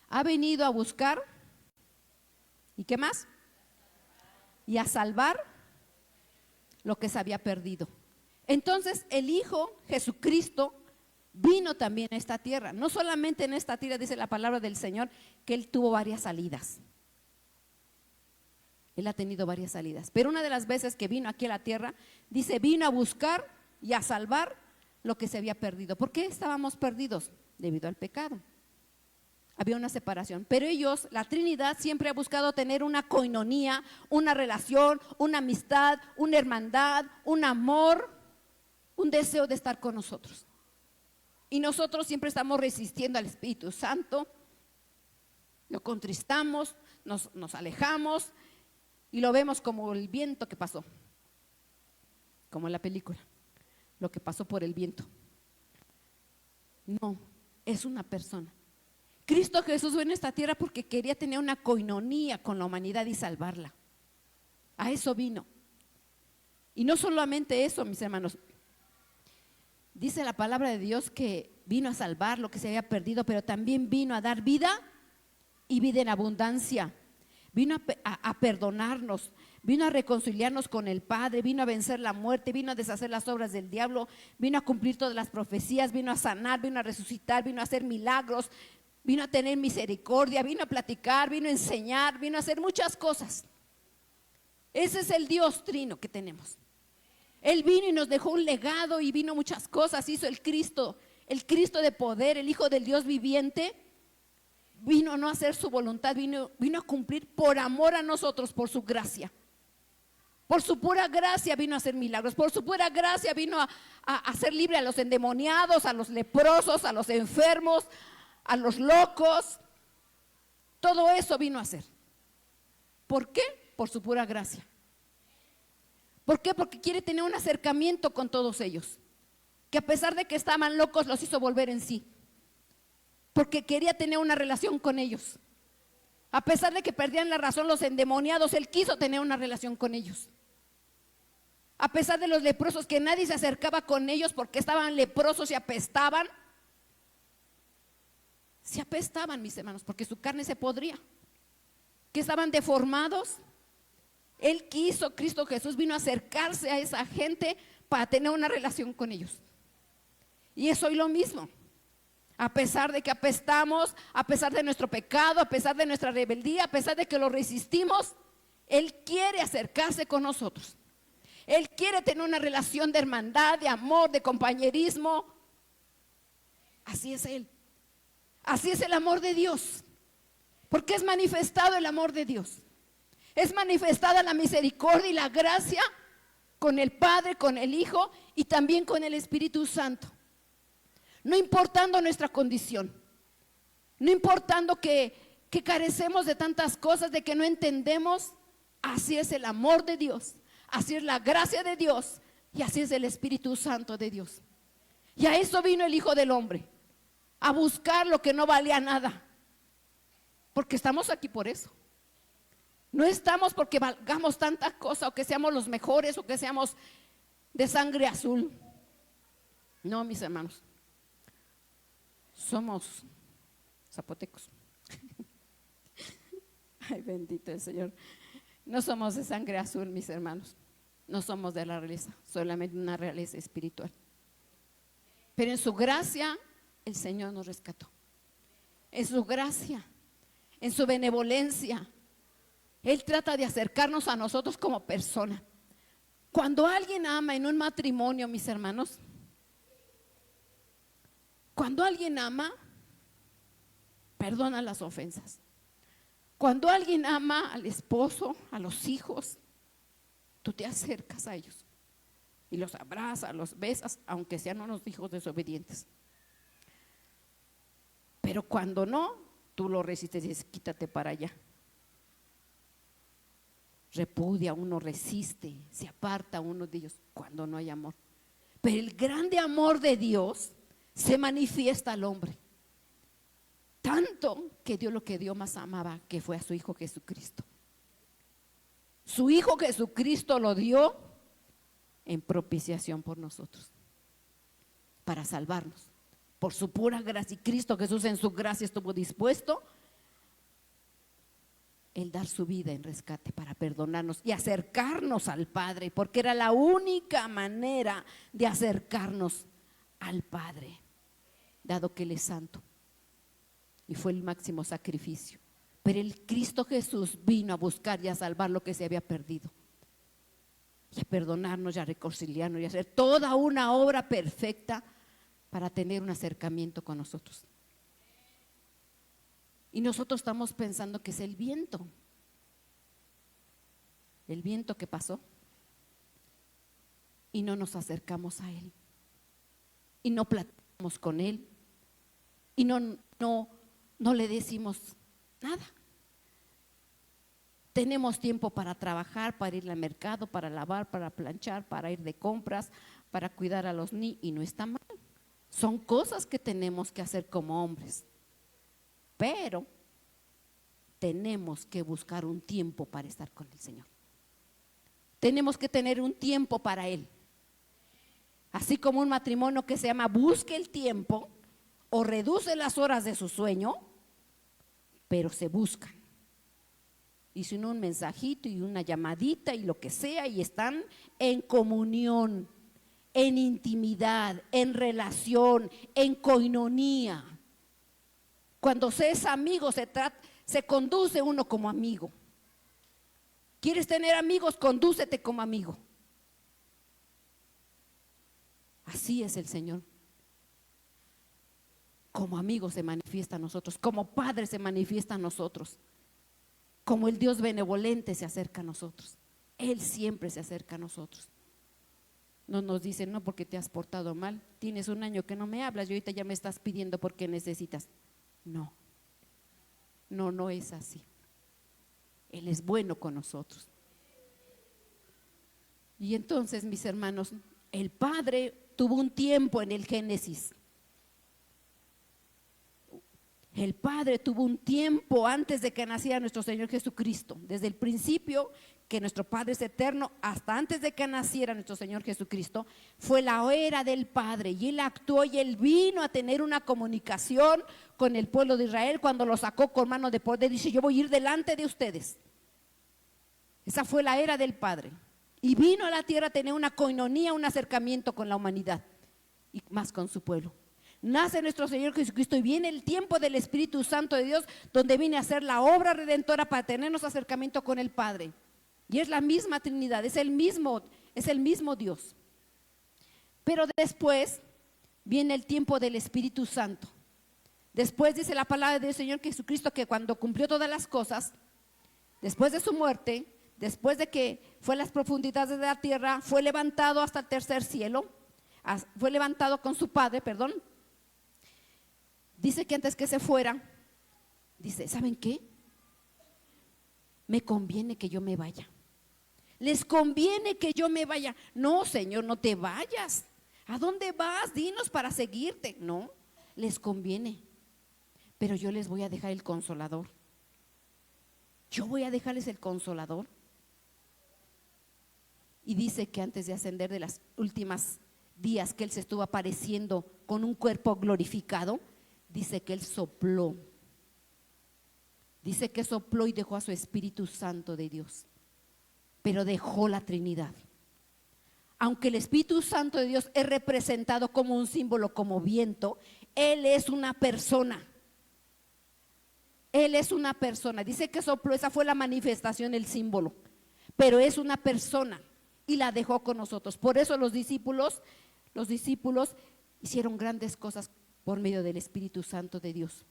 ha venido a buscar, ¿y qué más? Y a salvar lo que se había perdido. Entonces el Hijo Jesucristo vino también a esta tierra. No solamente en esta tierra, dice la palabra del Señor, que Él tuvo varias salidas. Él ha tenido varias salidas, pero una de las veces que vino aquí a la tierra, dice, vino a buscar y a salvar lo que se había perdido. ¿Por qué estábamos perdidos? Debido al pecado. Había una separación, pero ellos, la Trinidad, siempre ha buscado tener una koinonía, una relación, una amistad, una hermandad, un amor, un deseo de estar con nosotros. Y nosotros siempre estamos resistiendo al Espíritu Santo, lo contristamos, nos alejamos y lo vemos como el viento que pasó, como en la película, lo que pasó por el viento. No, es una persona. Cristo Jesús vino a esta tierra porque quería tener una koinonía con la humanidad y salvarla. A eso vino. Y no solamente eso, mis hermanos. Dice la palabra de Dios que vino a salvar lo que se había perdido, pero también vino a dar vida y vida en abundancia. vino a perdonarnos, vino a reconciliarnos con el Padre, vino a vencer la muerte, vino a deshacer las obras del diablo, vino a cumplir todas las profecías, vino a sanar, vino a resucitar, vino a hacer milagros, vino a tener misericordia, vino a platicar, vino a enseñar, vino a hacer muchas cosas. Ese es el Dios trino que tenemos. Él vino y nos dejó un legado y vino muchas cosas, hizo el Cristo de poder, el Hijo del Dios viviente. Vino no a hacer su voluntad, vino a cumplir por amor a nosotros, por su gracia. Por su pura gracia vino a hacer milagros, por su pura gracia vino a hacer libre a los endemoniados, a los leprosos, a los enfermos, a los locos. Todo eso vino a hacer. ¿Por qué? Por su pura gracia. ¿Por qué? Porque quiere tener un acercamiento con todos ellos, que a pesar de que estaban locos los hizo volver en sí. Porque quería tener una relación con ellos. A pesar de que perdían la razón los endemoniados, Él quiso tener una relación con ellos. A pesar de los leprosos, que nadie se acercaba con ellos porque estaban leprosos y apestaban. Se apestaban, mis hermanos, porque su carne se podría. Que estaban deformados. Él quiso, Cristo Jesús vino a acercarse a esa gente para tener una relación con ellos. Y es hoy lo mismo. A pesar de que apestamos, a pesar de nuestro pecado, a pesar de nuestra rebeldía, a pesar de que lo resistimos, Él quiere acercarse con nosotros. Él quiere tener una relación de hermandad, de amor, de compañerismo. Así es Él. Así es el amor de Dios. Porque es manifestado el amor de Dios. Es manifestada la misericordia y la gracia con el Padre, con el Hijo y también con el Espíritu Santo. No importando nuestra condición, no importando que carecemos de tantas cosas, de que no entendemos, así es el amor de Dios, así es la gracia de Dios y así es el Espíritu Santo de Dios. Y a eso vino el Hijo del Hombre, a buscar lo que no valía nada, porque estamos aquí por eso. No estamos porque valgamos tantas cosas o que seamos los mejores o que seamos de sangre azul. No, mis hermanos. Somos zapotecos. Ay, bendito el Señor. No somos de sangre azul, mis hermanos. No somos de la realeza, solamente una realeza espiritual. Pero en su gracia el Señor nos rescató. En su gracia, en su benevolencia, Él trata de acercarnos a nosotros como persona. Cuando alguien ama en un matrimonio, mis hermanos, cuando alguien ama, perdona las ofensas. Cuando alguien ama al esposo, a los hijos, tú te acercas a ellos y los abrazas, los besas, aunque sean unos hijos desobedientes. Pero cuando no, tú lo resistes y dices, quítate para allá. Repudia, uno resiste, se aparta uno de ellos cuando no hay amor. Pero el grande amor de Dios se manifiesta al hombre, tanto que dio lo que Dios más amaba, que fue a su Hijo Jesucristo. Su Hijo Jesucristo lo dio en propiciación por nosotros, para salvarnos, por su pura gracia. Y Cristo Jesús en su gracia estuvo dispuesto el dar su vida en rescate para perdonarnos y acercarnos al Padre, porque era la única manera de acercarnos al Padre, dado que Él es santo y fue el máximo sacrificio. Pero el Cristo Jesús vino a buscar y a salvar lo que se había perdido, y a perdonarnos y a reconciliarnos y a hacer toda una obra perfecta para tener un acercamiento con nosotros. Y nosotros estamos pensando que es el viento que pasó, y no nos acercamos a Él y no platicamos con Él y no le decimos nada. Tenemos tiempo para trabajar, para ir al mercado, para lavar, para planchar, para ir de compras, para cuidar a los niños, y no está mal. Son cosas que tenemos que hacer como hombres. Pero tenemos que buscar un tiempo para estar con el Señor. Tenemos que tener un tiempo para Él. Así como un matrimonio que se llama busque el tiempo o reduce las horas de su sueño, pero se buscan. y si no un mensajito y una llamadita y lo que sea, y están en comunión, en intimidad, en relación, en coinonía. Cuando se es amigo, se conduce uno como amigo. ¿Quieres tener amigos? Condúcete como amigo. Así es el Señor. Como amigo se manifiesta a nosotros, como Padre se manifiesta a nosotros, como el Dios benevolente se acerca a nosotros. Él siempre se acerca a nosotros. No nos dice, no, porque te has portado mal, tienes un año que no me hablas y ahorita ya me estás pidiendo porque necesitas. No, no es así. Él es bueno con nosotros. Y entonces, mis hermanos, el Padre tuvo un tiempo en el Génesis. El Padre tuvo un tiempo antes de que naciera nuestro Señor Jesucristo. Desde el principio, que nuestro Padre es eterno, hasta antes de que naciera nuestro Señor Jesucristo, fue la era del Padre. Y Él actuó y Él vino a tener una comunicación con el pueblo de Israel cuando lo sacó con mano de poder. Dice, yo voy a ir delante de ustedes. Esa fue la era del Padre. Y vino a la tierra a tener una coinonía, un acercamiento con la humanidad y más con su pueblo. Nace nuestro Señor Jesucristo y viene el tiempo del Espíritu Santo de Dios, donde viene a hacer la obra redentora para tenernos acercamiento con el Padre. Y es la misma Trinidad, es el mismo Dios. Pero después viene el tiempo del Espíritu Santo. Después dice la palabra del Señor Jesucristo que cuando cumplió todas las cosas, después de su muerte, después de que fue a las profundidades de la tierra, fue levantado hasta el tercer cielo, fue levantado con su Padre, perdón. Dice que antes que se fuera, dice, ¿saben qué? Me conviene que yo me vaya. Les conviene que yo me vaya. No, Señor, no te vayas. ¿A dónde vas? Dinos para seguirte. No, les conviene. Pero yo les voy a dejar el Consolador. Yo voy a dejarles el Consolador. Y dice que antes de ascender, de las últimas días que Él se estuvo apareciendo con un cuerpo glorificado, dice que Él sopló. Dice que sopló y dejó a su Espíritu Santo de Dios. Pero dejó la Trinidad. Aunque el Espíritu Santo de Dios es representado como un símbolo, como viento, Él es una persona. Él es una persona. Dice que sopló, esa fue la manifestación, el símbolo. Pero es una persona y la dejó con nosotros. Por eso los discípulos hicieron grandes cosas por medio del Espíritu Santo de Dios.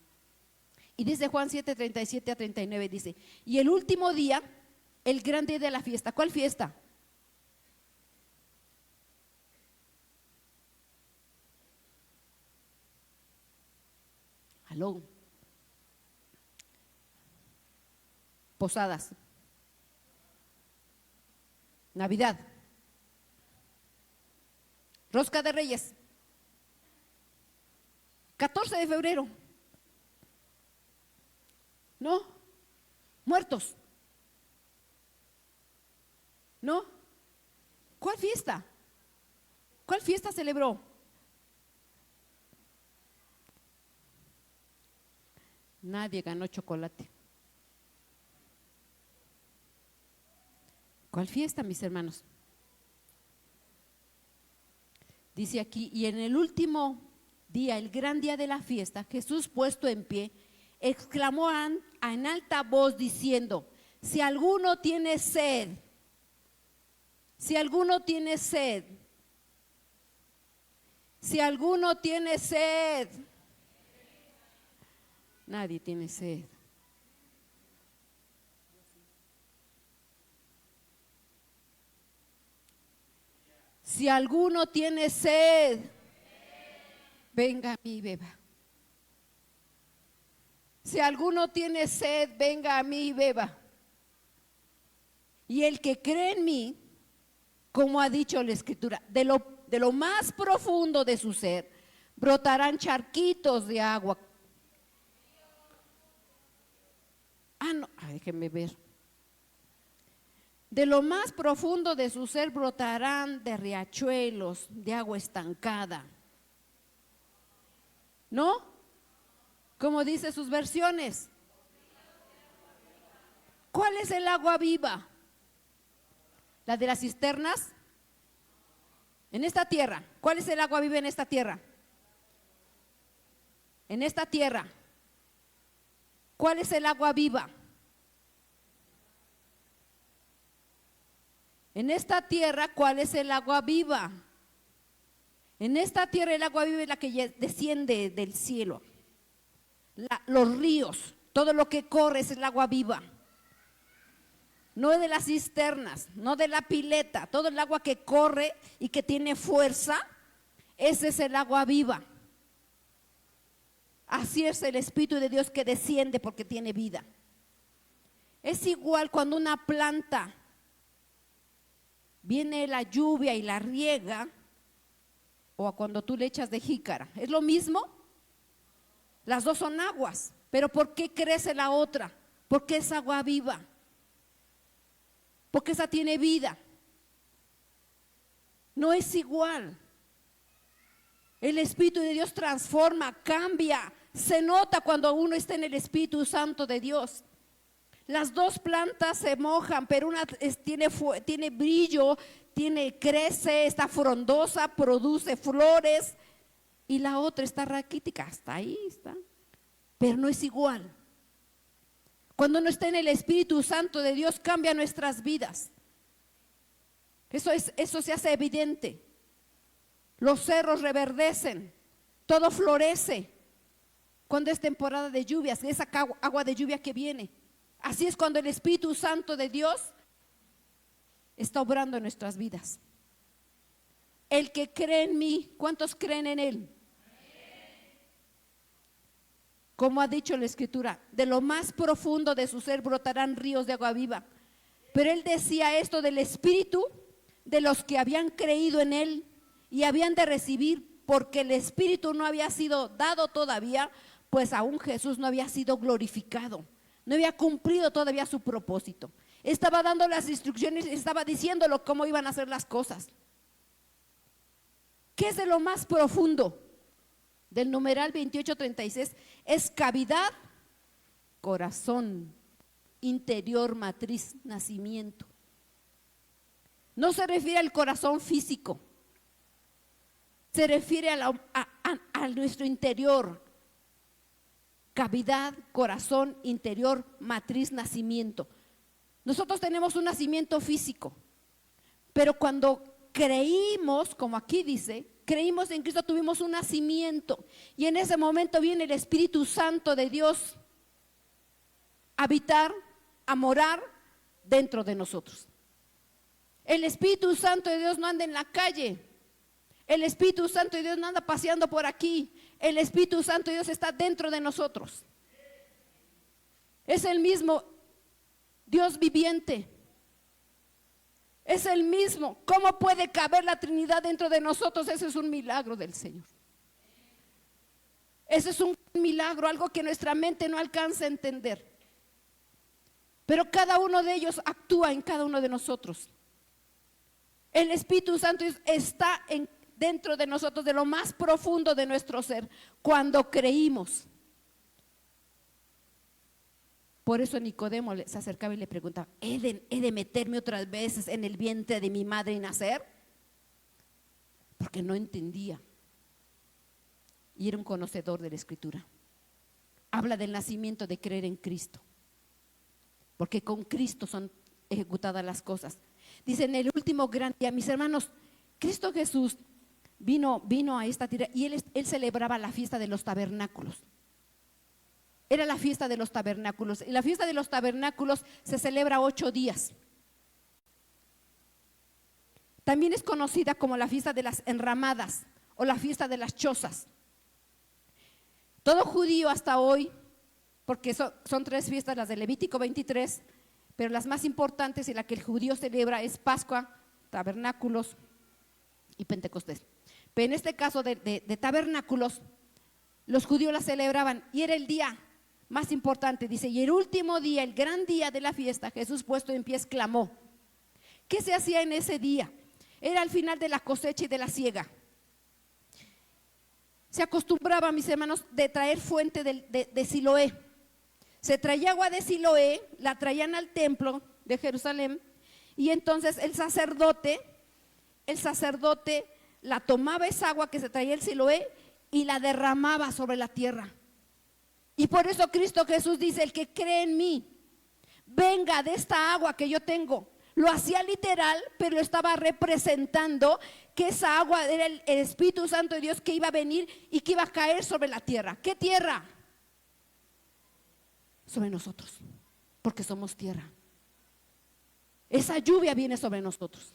Y dice Juan 7:37 a 39, dice, y el último día, el gran día de la fiesta. ¿Cuál fiesta? Aló. Posadas. Navidad. Rosca de Reyes. 14 de febrero. ¿No? Muertos. ¿No? ¿Cuál fiesta? ¿Cuál fiesta celebró? Nadie ganó chocolate. ¿Cuál fiesta, mis hermanos? Dice aquí, y en el último día, el gran día de la fiesta, Jesús puesto en pie, exclamó en alta voz diciendo, si alguno tiene sed, si alguno tiene sed, si alguno tiene sed, nadie tiene sed. Si alguno tiene sed, venga a mí y beba. Si alguno tiene sed, venga a mí y beba. Y el que cree en mí, como ha dicho la Escritura, de lo más profundo de su ser, brotarán charquitos de agua. No, déjenme ver. De lo más profundo de su ser brotarán de riachuelos, de agua estancada. ¿No? Como dice sus versiones. ¿Cuál es el agua viva? ¿La de las cisternas? En esta tierra. ¿Cuál es el agua viva en esta tierra? En esta tierra. ¿Cuál es el agua viva? En esta tierra, ¿cuál es el agua viva? En esta tierra el agua viva es la que desciende del cielo. Los ríos, todo lo que corre es el agua viva. No es de las cisternas, no de la pileta, todo el agua que corre y que tiene fuerza, ese es el agua viva. Así es el Espíritu de Dios que desciende porque tiene vida. Es igual cuando una planta viene la lluvia y la riega, o cuando tú le echas de jícara. ¿Es lo mismo? Las dos son aguas, pero ¿por qué crece la otra? Porque es agua viva. Porque esa tiene vida. No es igual. El Espíritu de Dios transforma, cambia. Se nota cuando uno está en el Espíritu Santo de Dios. Las dos plantas se mojan, pero una tiene brillo, crece, está frondosa, produce flores, y la otra está raquítica, hasta ahí está, pero no es igual. Cuando uno está en el Espíritu Santo de Dios, cambia nuestras vidas. Eso se hace evidente. Los cerros reverdecen, todo florece cuando es temporada de lluvias, esa agua de lluvia que viene. Así es cuando el Espíritu Santo de Dios está obrando en nuestras vidas. El que cree en mí, ¿cuántos creen en Él? Como ha dicho la Escritura, de lo más profundo de su ser brotarán ríos de agua viva. Pero Él decía esto del Espíritu de los que habían creído en Él y habían de recibir, porque el Espíritu no había sido dado todavía, pues aún Jesús no había sido glorificado. No había cumplido todavía su propósito. Estaba dando las instrucciones, estaba diciéndolo cómo iban a hacer las cosas. ¿Qué es de lo más profundo? Del numeral 2836 es cavidad, corazón, interior, matriz, nacimiento. No se refiere al corazón físico, se refiere a nuestro interior. Cavidad, corazón, interior, matriz, nacimiento. Nosotros tenemos un nacimiento físico, pero cuando creímos, como aquí dice, creímos en Cristo, tuvimos un nacimiento, y en ese momento viene el Espíritu Santo de Dios a habitar, a morar dentro de nosotros. El Espíritu Santo de Dios no anda en la calle, el Espíritu Santo de Dios no anda paseando por aquí. El Espíritu Santo de Dios está dentro de nosotros. Es el mismo Dios viviente. Es el mismo. ¿Cómo puede caber la Trinidad dentro de nosotros? Ese es un milagro del Señor. Ese es un milagro, algo que nuestra mente no alcanza a entender. Pero cada uno de ellos actúa en cada uno de nosotros. El Espíritu Santo está dentro de nosotros, de lo más profundo de nuestro ser, cuando creímos. Por eso Nicodemo se acercaba y le preguntaba: ¿he de meterme otras veces en el vientre de mi madre y nacer? Porque no entendía. Y era un conocedor de la Escritura. Habla del nacimiento de creer en Cristo, porque con Cristo son ejecutadas las cosas. Dice: en el último gran día, mis hermanos, Cristo Jesús vino a esta tierra y él celebraba la fiesta de los tabernáculos. Era la fiesta de los tabernáculos, y la fiesta de los tabernáculos se celebra 8 días. También es conocida como la fiesta de las enramadas o la fiesta de las chozas. Todo judío hasta hoy, porque son 3 fiestas, las de Levítico 23, pero las más importantes y la que el judío celebra es Pascua, tabernáculos y Pentecostés. Pero en este caso de tabernáculos, los judíos la celebraban y era el día más importante. Dice: y el último día, el gran día de la fiesta, Jesús puesto en pie exclamó. ¿Qué se hacía en ese día? Era el final de la cosecha y de la siega. Se acostumbraba, mis hermanos, de traer fuente de Siloé. Se traía agua de Siloé, la traían al templo de Jerusalén, y entonces el sacerdote la tomaba esa agua que se traía el Siloé y la derramaba sobre la tierra. Y por eso Cristo Jesús dice: el que cree en mí, venga de esta agua que yo tengo. Lo hacía literal, pero estaba representando que esa agua era el Espíritu Santo de Dios que iba a venir y que iba a caer sobre la tierra. ¿Qué tierra? Sobre nosotros, porque somos tierra. Esa lluvia viene sobre nosotros.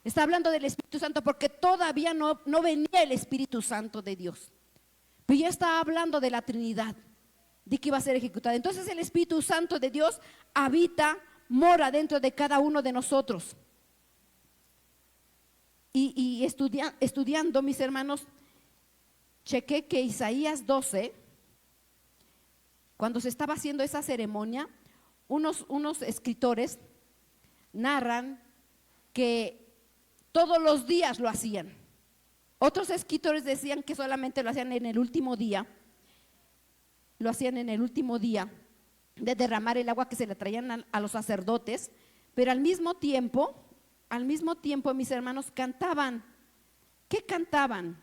Está hablando del Espíritu Santo porque todavía no venía el Espíritu Santo de Dios, pero ya está hablando de la Trinidad, de que iba a ser ejecutada. Entonces el Espíritu Santo de Dios mora dentro de cada uno de nosotros. Y estudiando, mis hermanos, chequé que Isaías 12, cuando se estaba haciendo esa ceremonia, unos escritores narran que todos los días lo hacían. Otros escritores decían que solamente lo hacían en el último día. Lo hacían en el último día de derramar el agua que se le traían a los sacerdotes, pero al mismo tiempo, mis hermanos, cantaban. ¿Qué cantaban?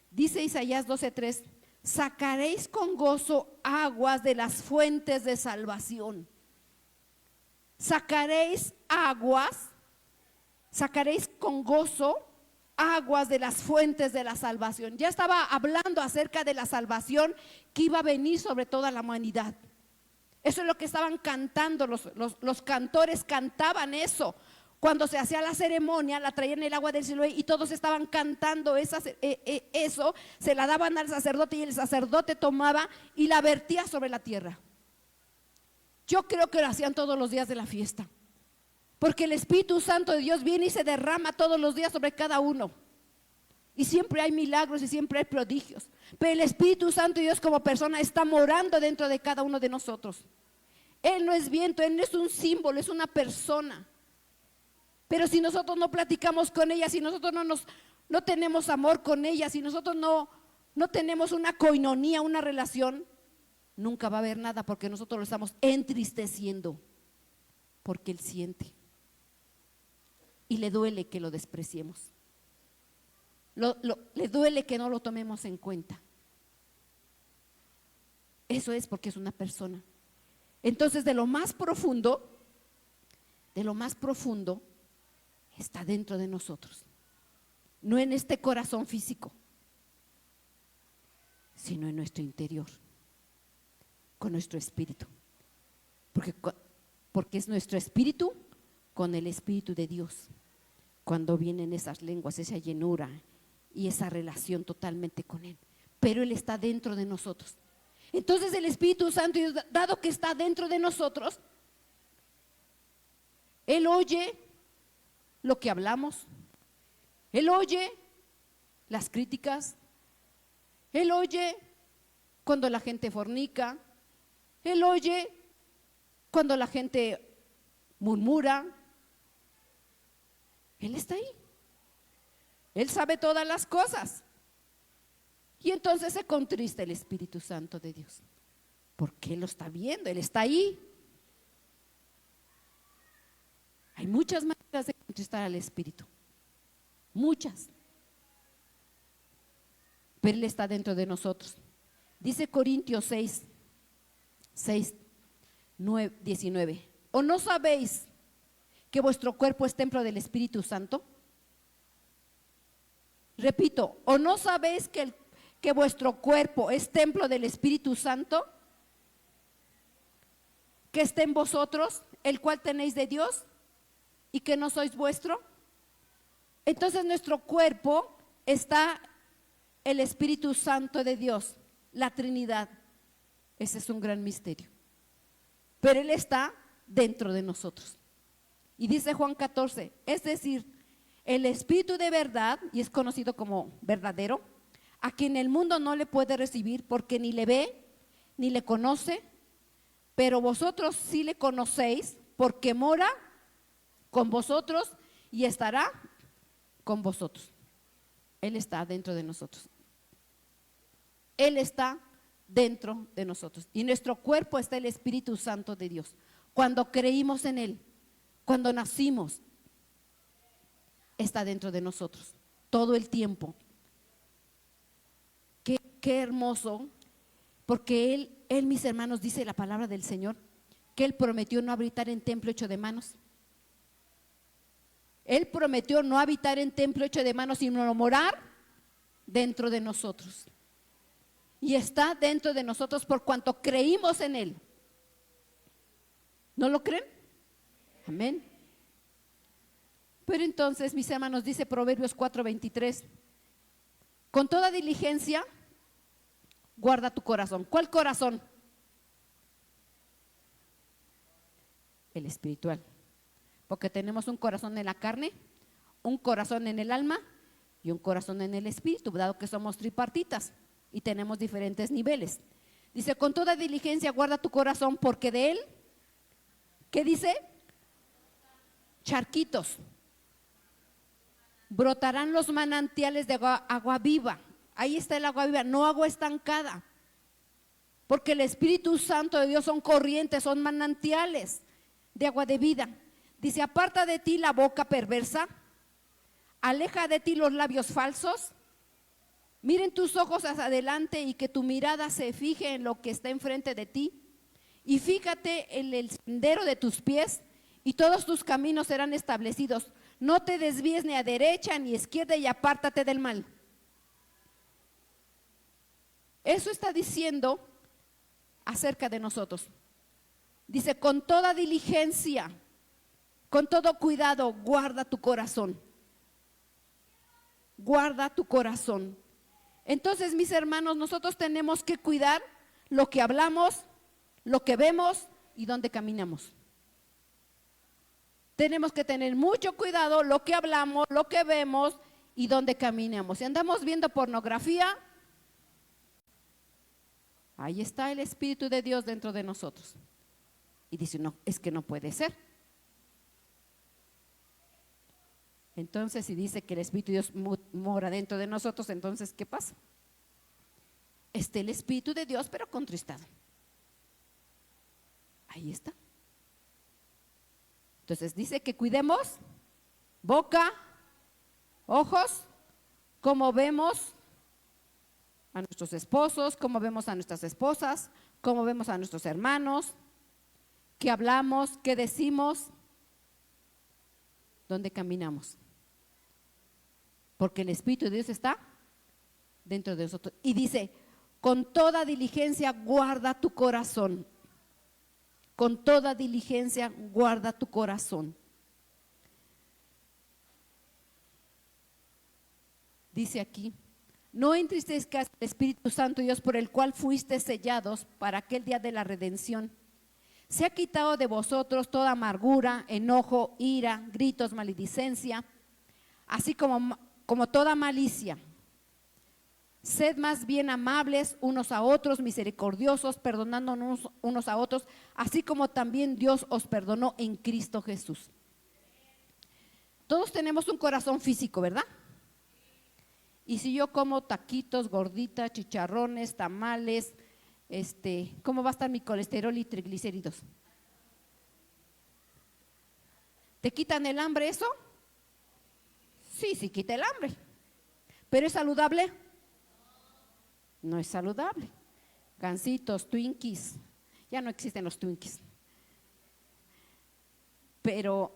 Dice Isaías 12:3: sacaréis con gozo aguas de las fuentes de salvación. Sacaréis con gozo aguas de las fuentes de la salvación. Ya estaba hablando acerca de la salvación que iba a venir sobre toda la humanidad. Eso es lo que estaban cantando, los cantores cantaban eso. Cuando se hacía la ceremonia, la traían el agua del Siloé y todos estaban cantando eso, se la daban al sacerdote y el sacerdote tomaba y la vertía sobre la tierra. Yo creo que lo hacían todos los días de la fiesta, porque el Espíritu Santo de Dios viene y se derrama todos los días sobre cada uno. Y siempre hay milagros y siempre hay prodigios. Pero el Espíritu Santo de Dios como persona está morando dentro de cada uno de nosotros. Él no es viento, Él no es un símbolo, es una persona. Pero si nosotros no platicamos con ella, si nosotros no tenemos amor con ella, si nosotros no tenemos una coinonía, una relación, nunca va a haber nada, porque nosotros lo estamos entristeciendo, porque Él siente y le duele que lo despreciemos. Le duele que no lo tomemos en cuenta. Eso es porque es una persona. Entonces de lo más profundo está dentro de nosotros, no en este corazón físico, sino en nuestro interior, con nuestro espíritu, porque es nuestro espíritu con el Espíritu de Dios. Cuando vienen esas lenguas, esa llenura y esa relación totalmente con Él, pero Él está dentro de nosotros. Entonces el Espíritu Santo, dado que está dentro de nosotros, Él oye lo que hablamos, Él oye las críticas, Él oye cuando la gente fornica, Él oye cuando la gente murmura. Él está ahí. Él sabe todas las cosas. Y entonces se contrista el Espíritu Santo de Dios, porque Él lo está viendo, Él está ahí. Hay muchas maneras de contristar al Espíritu, muchas, pero Él está dentro de nosotros. Dice Corintios 6:19: ¿o no sabéis que vuestro cuerpo es templo del Espíritu Santo? Repito, ¿o no sabéis que vuestro cuerpo es templo del Espíritu Santo, que está en vosotros, el cual tenéis de Dios, y que no sois vuestro? Entonces nuestro cuerpo está el Espíritu Santo de Dios, la Trinidad. Ese es un gran misterio, pero Él está dentro de nosotros. Y dice Juan 14, es decir, el Espíritu de verdad, y es conocido como verdadero, a quien el mundo no le puede recibir porque ni le ve ni le conoce, pero vosotros sí le conocéis porque mora con vosotros y estará con vosotros. Él está dentro de nosotros. Él está dentro de nosotros. Y en nuestro cuerpo está el Espíritu Santo de Dios. Cuando creímos en Él, cuando nacimos, está dentro de nosotros todo el tiempo. Qué hermoso, porque Él, mis hermanos, dice la palabra del Señor, que Él prometió no habitar en templo hecho de manos. Él prometió no habitar en templo hecho de manos, sino morar dentro de nosotros. Y está dentro de nosotros por cuanto creímos en Él. ¿No lo creen? Amén. Pero entonces, mis hermanos, dice Proverbios 4:23, con toda diligencia guarda tu corazón. ¿Cuál corazón? El espiritual. Porque tenemos un corazón en la carne, un corazón en el alma y un corazón en el espíritu, dado que somos tripartitas y tenemos diferentes niveles. Dice, con toda diligencia guarda tu corazón, porque de él, ¿qué dice? Charquitos. Brotarán los manantiales de agua viva. Ahí está el agua viva, no agua estancada. Porque el Espíritu Santo de Dios son corrientes, son manantiales de agua de vida. Dice, aparta de ti la boca perversa, aleja de ti los labios falsos. Miren tus ojos hacia adelante y que tu mirada se fije en lo que está enfrente de ti. Y fíjate en el sendero de tus pies y todos tus caminos serán establecidos. No te desvíes ni a derecha ni a izquierda y apártate del mal. Eso está diciendo acerca de nosotros. Dice, con toda diligencia, con todo cuidado, guarda tu corazón. Guarda tu corazón. Entonces, mis hermanos, nosotros tenemos que cuidar lo que hablamos, lo que vemos y dónde caminamos. Tenemos que tener mucho cuidado lo que hablamos, lo que vemos y dónde caminamos. Si andamos viendo pornografía, ahí está el Espíritu de Dios dentro de nosotros. Y dice, no, es que no puede ser. Entonces, si dice que el Espíritu de Dios mora dentro de nosotros, entonces, ¿qué pasa? Está el Espíritu de Dios, pero contristado. Ahí está. Entonces, dice que cuidemos boca, ojos, cómo vemos a nuestros esposos, cómo vemos a nuestras esposas, cómo vemos a nuestros hermanos, qué hablamos, qué decimos, dónde caminamos. Porque el Espíritu de Dios está dentro de nosotros. Y dice, con toda diligencia guarda tu corazón. Con toda diligencia guarda tu corazón. Dice aquí, no entristezcas al Espíritu Santo Dios, por el cual fuiste sellados para aquel día de la redención. Se ha quitado de vosotros toda amargura, enojo, ira, gritos, maledicencia, así como toda malicia. Sed más bien amables unos a otros, misericordiosos, perdonándonos unos a otros, así como también Dios os perdonó en Cristo Jesús. Todos tenemos un corazón físico, ¿verdad? Y si yo como taquitos, gorditas, chicharrones, tamales, ¿cómo va a estar mi colesterol y triglicéridos? ¿Te quitan el hambre eso? Sí, sí quita el hambre. ¿Pero es saludable? No es saludable. Gansitos, Twinkies, ya no existen los Twinkies. Pero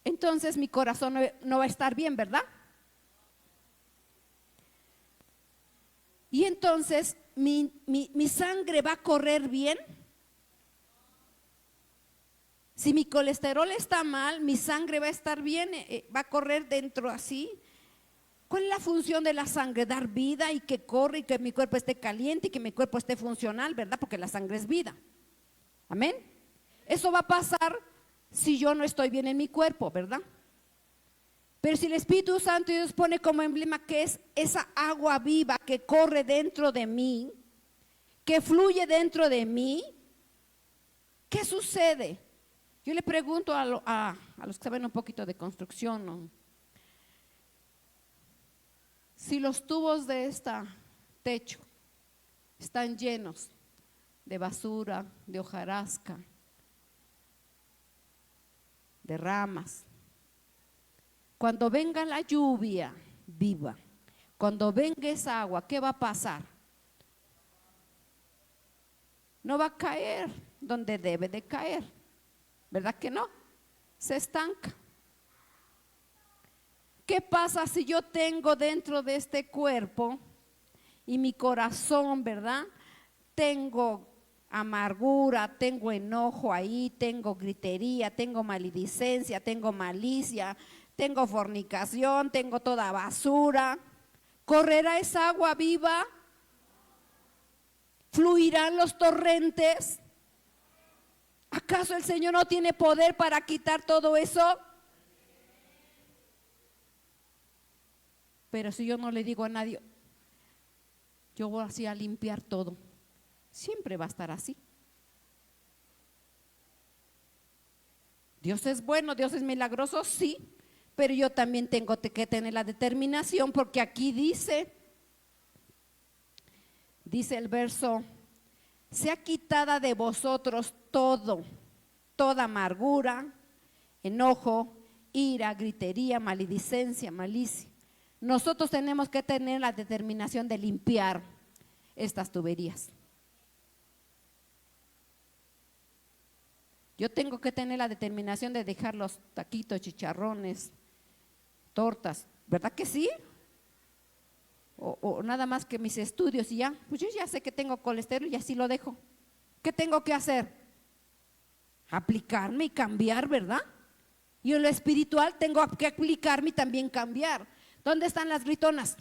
entonces mi corazón no va a estar bien, ¿verdad? Y entonces mi sangre va a correr bien. Si mi colesterol está mal, mi sangre va a estar bien, va a correr dentro así. ¿Cuál es la función de la sangre? Dar vida y que corre y que mi cuerpo esté caliente y que mi cuerpo esté funcional, ¿verdad? Porque la sangre es vida. Amén. Eso va a pasar si yo no estoy bien en mi cuerpo, ¿verdad? Pero si el Espíritu Santo Dios pone como emblema que es esa agua viva que corre dentro de mí, que fluye dentro de mí, ¿qué sucede? Yo le pregunto a los que saben un poquito de construcción, ¿no? Si los tubos de este techo están llenos de basura, de hojarasca, de ramas. Cuando venga la lluvia viva, cuando venga esa agua, ¿qué va a pasar? No va a caer donde debe de caer, ¿verdad que no? Se estanca. ¿Qué pasa si yo tengo dentro de este cuerpo y mi corazón, ¿verdad? Tengo amargura, tengo enojo ahí, tengo gritería, tengo maledicencia, tengo malicia, tengo fornicación, tengo toda basura. ¿Correrá esa agua viva? ¿Fluirán los torrentes? ¿Acaso el Señor no tiene poder para quitar todo eso? Pero si yo no le digo a nadie, yo voy así a limpiar todo, siempre va a estar así. Dios es bueno, Dios es milagroso, sí, pero yo también tengo que tener la determinación, porque aquí dice el verso: sea quitada de vosotros toda amargura, enojo, ira, gritería, maledicencia, malicia. Nosotros tenemos que tener la determinación de limpiar estas tuberías. Yo tengo que tener la determinación de dejar los taquitos, chicharrones, tortas, ¿verdad que sí? O nada más que mis estudios y ya, pues yo ya sé que tengo colesterol y así lo dejo. ¿Qué tengo que hacer? Aplicarme y cambiar, ¿verdad? Y en lo espiritual tengo que aplicarme y también cambiar. ¿Dónde están las gritonas?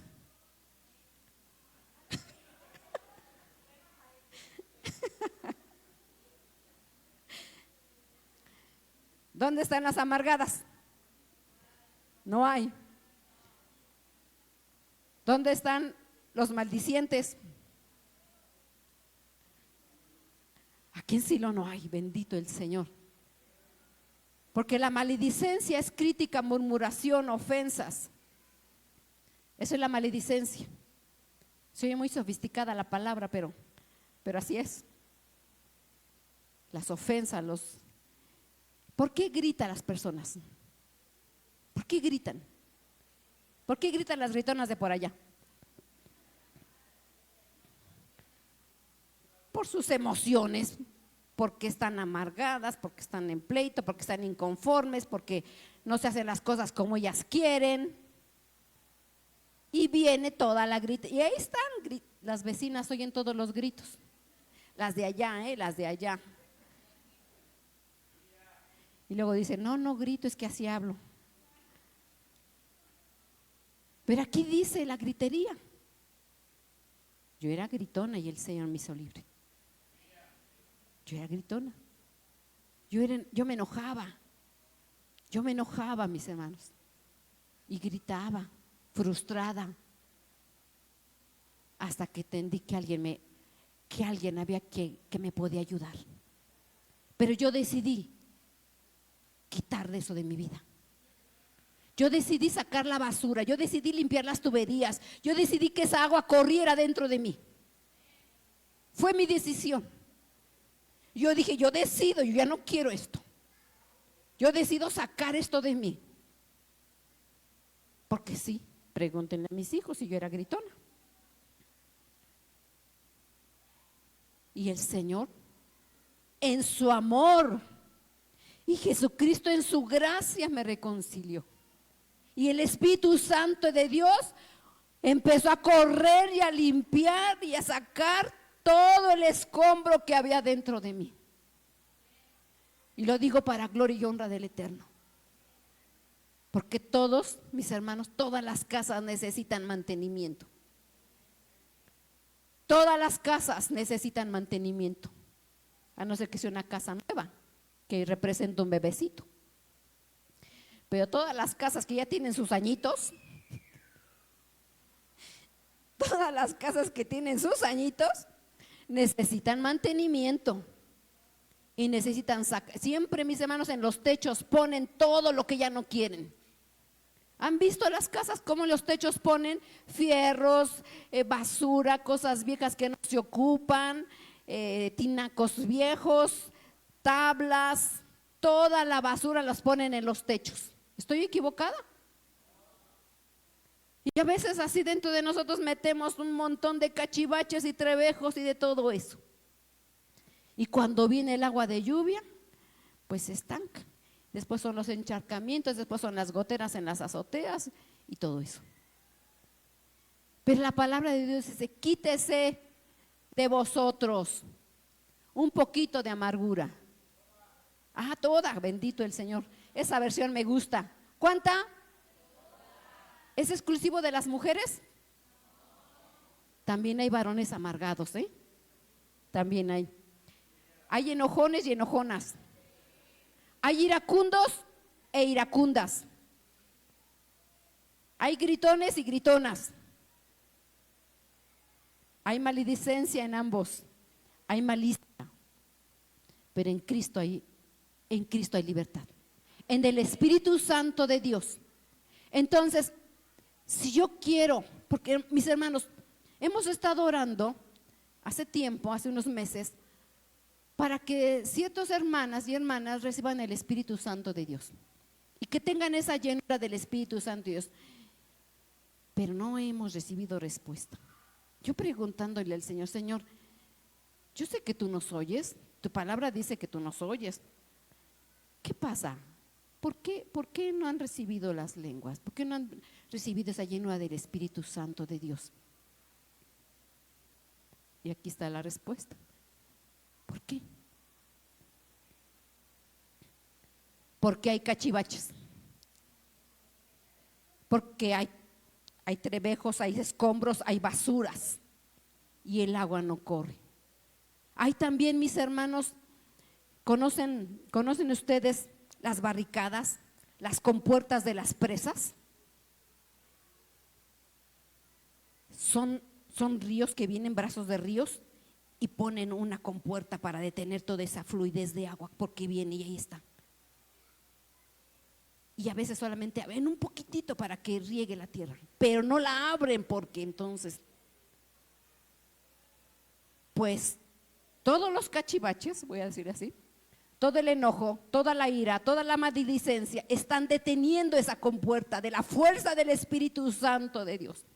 ¿Dónde están las amargadas? No hay. ¿Dónde están los maldicientes? Aquí en Silo no hay, bendito el Señor. Porque la maledicencia es crítica, murmuración, ofensas. Eso es la maledicencia. Se oye muy sofisticada la palabra, pero así es. Las ofensas, ¿Por qué gritan las personas? ¿Por qué gritan? ¿Por qué gritan las gritonas de por allá? Por sus emociones, porque están amargadas, porque están en pleito, porque están inconformes, porque no se hacen las cosas como ellas quieren. Y viene toda la grita. Y ahí están, las vecinas oyen todos los gritos. Las de allá, las de allá. Y luego dicen, no grito, es que así hablo. Pero aquí dice la gritería. Yo era gritona y el Señor me hizo libre. Yo era gritona. Yo me enojaba. Yo me enojaba, mis hermanos. Y gritaba, frustrada. Hasta que entendí que alguien había que me podía ayudar. Pero yo decidí quitar de eso de mi vida. Yo decidí sacar la basura, yo decidí limpiar las tuberías, yo decidí que esa agua corriera dentro de mí. Fue mi decisión. Yo dije, yo decido, yo ya no quiero esto. Yo decido sacar esto de mí. Porque sí, pregúntenle a mis hijos si yo era gritona. Y el Señor, en su amor, y Jesucristo en su gracia me reconcilió. Y el Espíritu Santo de Dios empezó a correr y a limpiar y a sacar todo el escombro que había dentro de mí. Y lo digo para gloria y honra del Eterno. Porque todos, mis hermanos, todas las casas necesitan mantenimiento. Todas las casas necesitan mantenimiento. A no ser que sea una casa nueva, que representa un bebecito. Pero todas las casas que ya tienen sus añitos, todas las casas que tienen sus añitos, necesitan mantenimiento. Y necesitan sacar. Siempre, mis hermanos, en los techos ponen todo lo que ya no quieren. ¿Han visto las casas cómo en los techos ponen fierros, basura, cosas viejas que no se ocupan, tinacos viejos, tablas, toda la basura las ponen en los techos? ¿Estoy equivocada? Y a veces así dentro de nosotros metemos un montón de cachivaches y trebejos y de todo eso. Y cuando viene el agua de lluvia, pues se estanca. Después son los encharcamientos, después son las goteras en las azoteas y todo eso. Pero la palabra de Dios dice: quítese de vosotros un poquito de amargura. Toda, bendito el Señor. Esa versión me gusta. ¿Cuánta? ¿Es exclusivo de las mujeres? También hay varones amargados, También hay. Hay enojones y enojonas. Hay iracundos e iracundas. Hay gritones y gritonas. Hay maledicencia en ambos. Hay malicia. Pero en Cristo hay libertad. En el Espíritu Santo de Dios. Entonces, si yo quiero, porque mis hermanos, hemos estado orando hace tiempo, hace unos meses, para que ciertas hermanas y hermanas reciban el Espíritu Santo de Dios y que tengan esa llenura del Espíritu Santo de Dios. Pero no hemos recibido respuesta. Yo preguntándole al Señor: Señor, yo sé que tú nos oyes, tu palabra dice que tú nos oyes. ¿Qué pasa? ¿Por qué no han recibido las lenguas? ¿Por qué no han recibido esa llenura del Espíritu Santo de Dios? Y aquí está la respuesta. ¿Por qué? Porque hay cachivaches, porque hay trebejos, hay escombros, hay basuras y el agua no corre. Hay también, mis hermanos, ¿conocen ustedes las barricadas, las compuertas de las presas? Son ríos que vienen, brazos de ríos, y ponen una compuerta para detener toda esa fluidez de agua, porque viene y ahí está. Y a veces solamente abren un poquitito para que riegue la tierra, pero no la abren, porque entonces, pues, todos los cachivaches, voy a decir así, todo el enojo, toda la ira, toda la maledicencia están deteniendo esa compuerta de la fuerza del Espíritu Santo de Dios.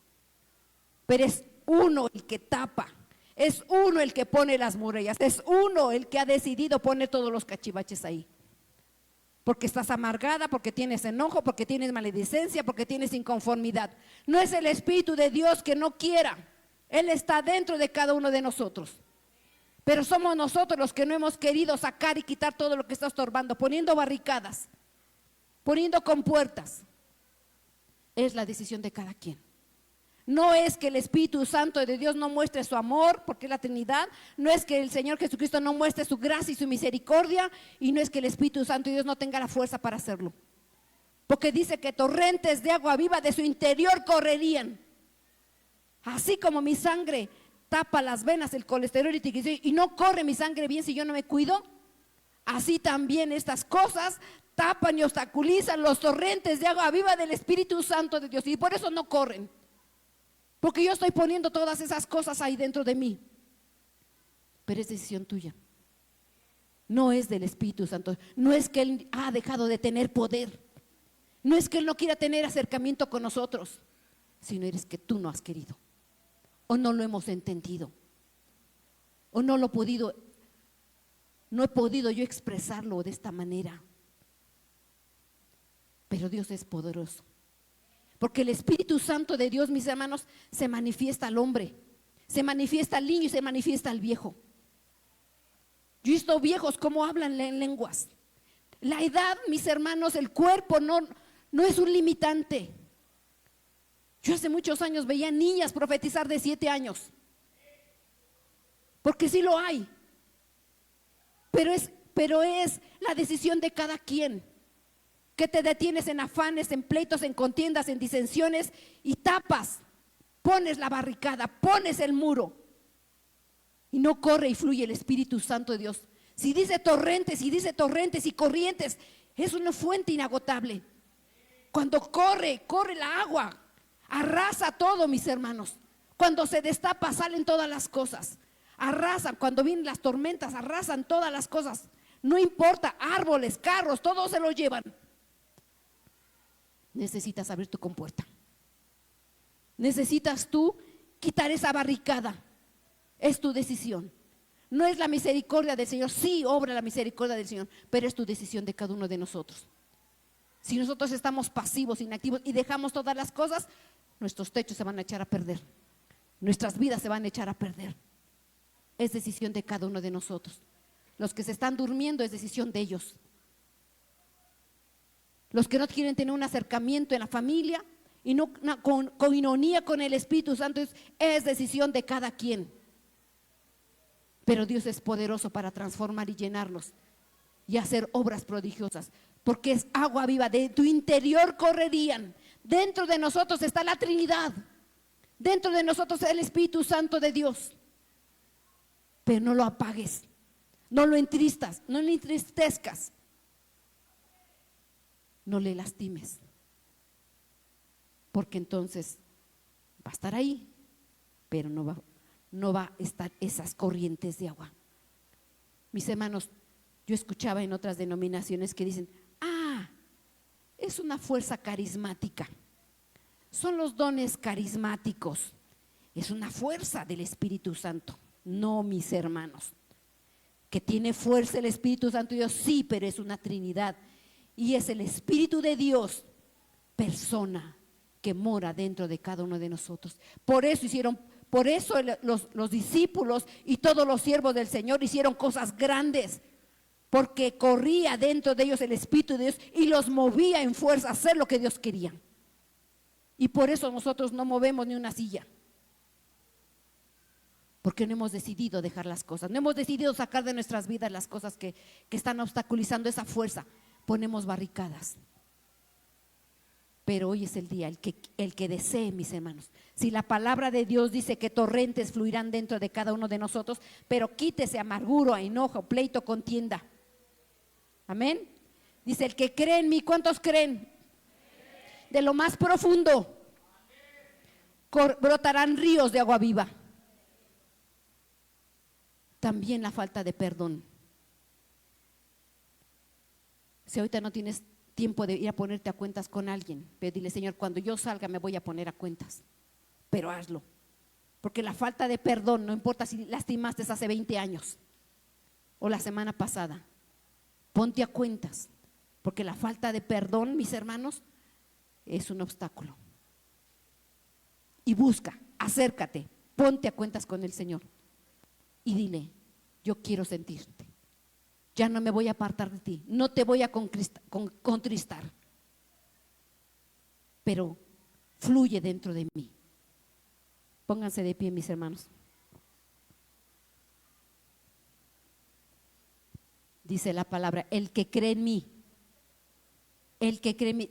Pero es uno el que tapa, es uno el que pone las murallas, es uno el que ha decidido poner todos los cachivaches ahí. Porque estás amargada, porque tienes enojo, porque tienes maledicencia, porque tienes inconformidad. No es el Espíritu de Dios que no quiera, Él está dentro de cada uno de nosotros. Pero somos nosotros los que no hemos querido sacar y quitar todo lo que está estorbando, poniendo barricadas, poniendo compuertas. Es la decisión de cada quien. No es que el Espíritu Santo de Dios no muestre su amor, porque es la Trinidad. No es que el Señor Jesucristo no muestre su gracia y su misericordia. Y no es que el Espíritu Santo de Dios no tenga la fuerza para hacerlo. Porque dice que torrentes de agua viva de su interior correrían. Así como mi sangre tapa las venas, el colesterol y triglicéridos, y no corre mi sangre bien si yo no me cuido, así también estas cosas tapan y obstaculizan los torrentes de agua viva del Espíritu Santo de Dios. Y por eso no corren. Porque yo estoy poniendo todas esas cosas ahí dentro de mí. Pero es decisión tuya. No es del Espíritu Santo. No es que Él ha dejado de tener poder. No es que Él no quiera tener acercamiento con nosotros, sino es que tú no has querido. O no lo hemos entendido. O no he podido yo expresarlo de esta manera. Pero Dios es poderoso. Porque el Espíritu Santo de Dios, mis hermanos, se manifiesta al hombre, se manifiesta al niño y se manifiesta al viejo. Yo he visto viejos cómo hablan en lenguas. La edad, mis hermanos, el cuerpo no es un limitante. Yo hace muchos años veía niñas profetizar de 7 años. Porque sí lo hay. Pero es la decisión de cada quien. Que te detienes en afanes, en pleitos, en contiendas, en disensiones y tapas, pones la barricada, pones el muro y no corre y fluye el Espíritu Santo de Dios. Si dice torrentes y corrientes, es una fuente inagotable. Cuando corre la agua, arrasa todo, mis hermanos. Cuando se destapa, salen todas las cosas. Arrasan, cuando vienen las tormentas, arrasan todas las cosas. No importa, árboles, carros, todos se los llevan. Necesitas abrir tu compuerta. Necesitas tú quitar esa barricada. Es tu decisión. No es la misericordia del Señor. Sí, obra la misericordia del Señor, pero es tu decisión de cada uno de nosotros. Si nosotros estamos pasivos, inactivos y dejamos todas las cosas, nuestros techos se van a echar a perder. Nuestras vidas se van a echar a perder. Es decisión de cada uno de nosotros. Los que se están durmiendo es decisión de ellos. Los que no quieren tener un acercamiento en la familia y no con coinonía con el Espíritu Santo es decisión de cada quien. Pero Dios es poderoso para transformar y llenarlos y hacer obras prodigiosas, porque es agua viva, de tu interior correrían. Dentro de nosotros está la Trinidad, dentro de nosotros está el Espíritu Santo de Dios. Pero no lo apagues, no lo entristas, no lo entristezcas, no le lastimes, porque entonces va a estar ahí, pero no va a estar esas corrientes de agua. Mis hermanos, yo escuchaba en otras denominaciones que dicen: es una fuerza carismática, son los dones carismáticos, es una fuerza del Espíritu Santo. No, mis hermanos, que tiene fuerza el Espíritu Santo de Dios, sí, pero es una Trinidad y es el Espíritu de Dios, persona que mora dentro de cada uno de nosotros. Por eso los discípulos y todos los siervos del Señor hicieron cosas grandes, porque corría dentro de ellos el Espíritu de Dios y los movía en fuerza a hacer lo que Dios quería. Y por eso nosotros no movemos ni una silla, porque no hemos decidido dejar las cosas, no hemos decidido sacar de nuestras vidas las cosas que están obstaculizando esa fuerza. Ponemos barricadas. Pero hoy es el día, el que desee, mis hermanos. Si la palabra de Dios dice que torrentes fluirán dentro de cada uno de nosotros, pero quítese amargura, enojo, pleito, contienda. Amén. Dice: el que cree en mí, ¿cuántos creen? De lo más profundo brotarán ríos de agua viva. También la falta de perdón. Si ahorita no tienes tiempo de ir a ponerte a cuentas con alguien, pero dile: Señor, cuando yo salga me voy a poner a cuentas, pero hazlo, porque la falta de perdón, no importa si lastimaste hace 20 años o la semana pasada, ponte a cuentas, porque la falta de perdón, mis hermanos, es un obstáculo. Y busca, acércate, ponte a cuentas con el Señor y dile: yo quiero sentirte, ya no me voy a apartar de ti, no te voy a contristar, pero fluye dentro de mí. Pónganse de pie, mis hermanos. Dice la palabra: el que cree en mí, el que cree en mí.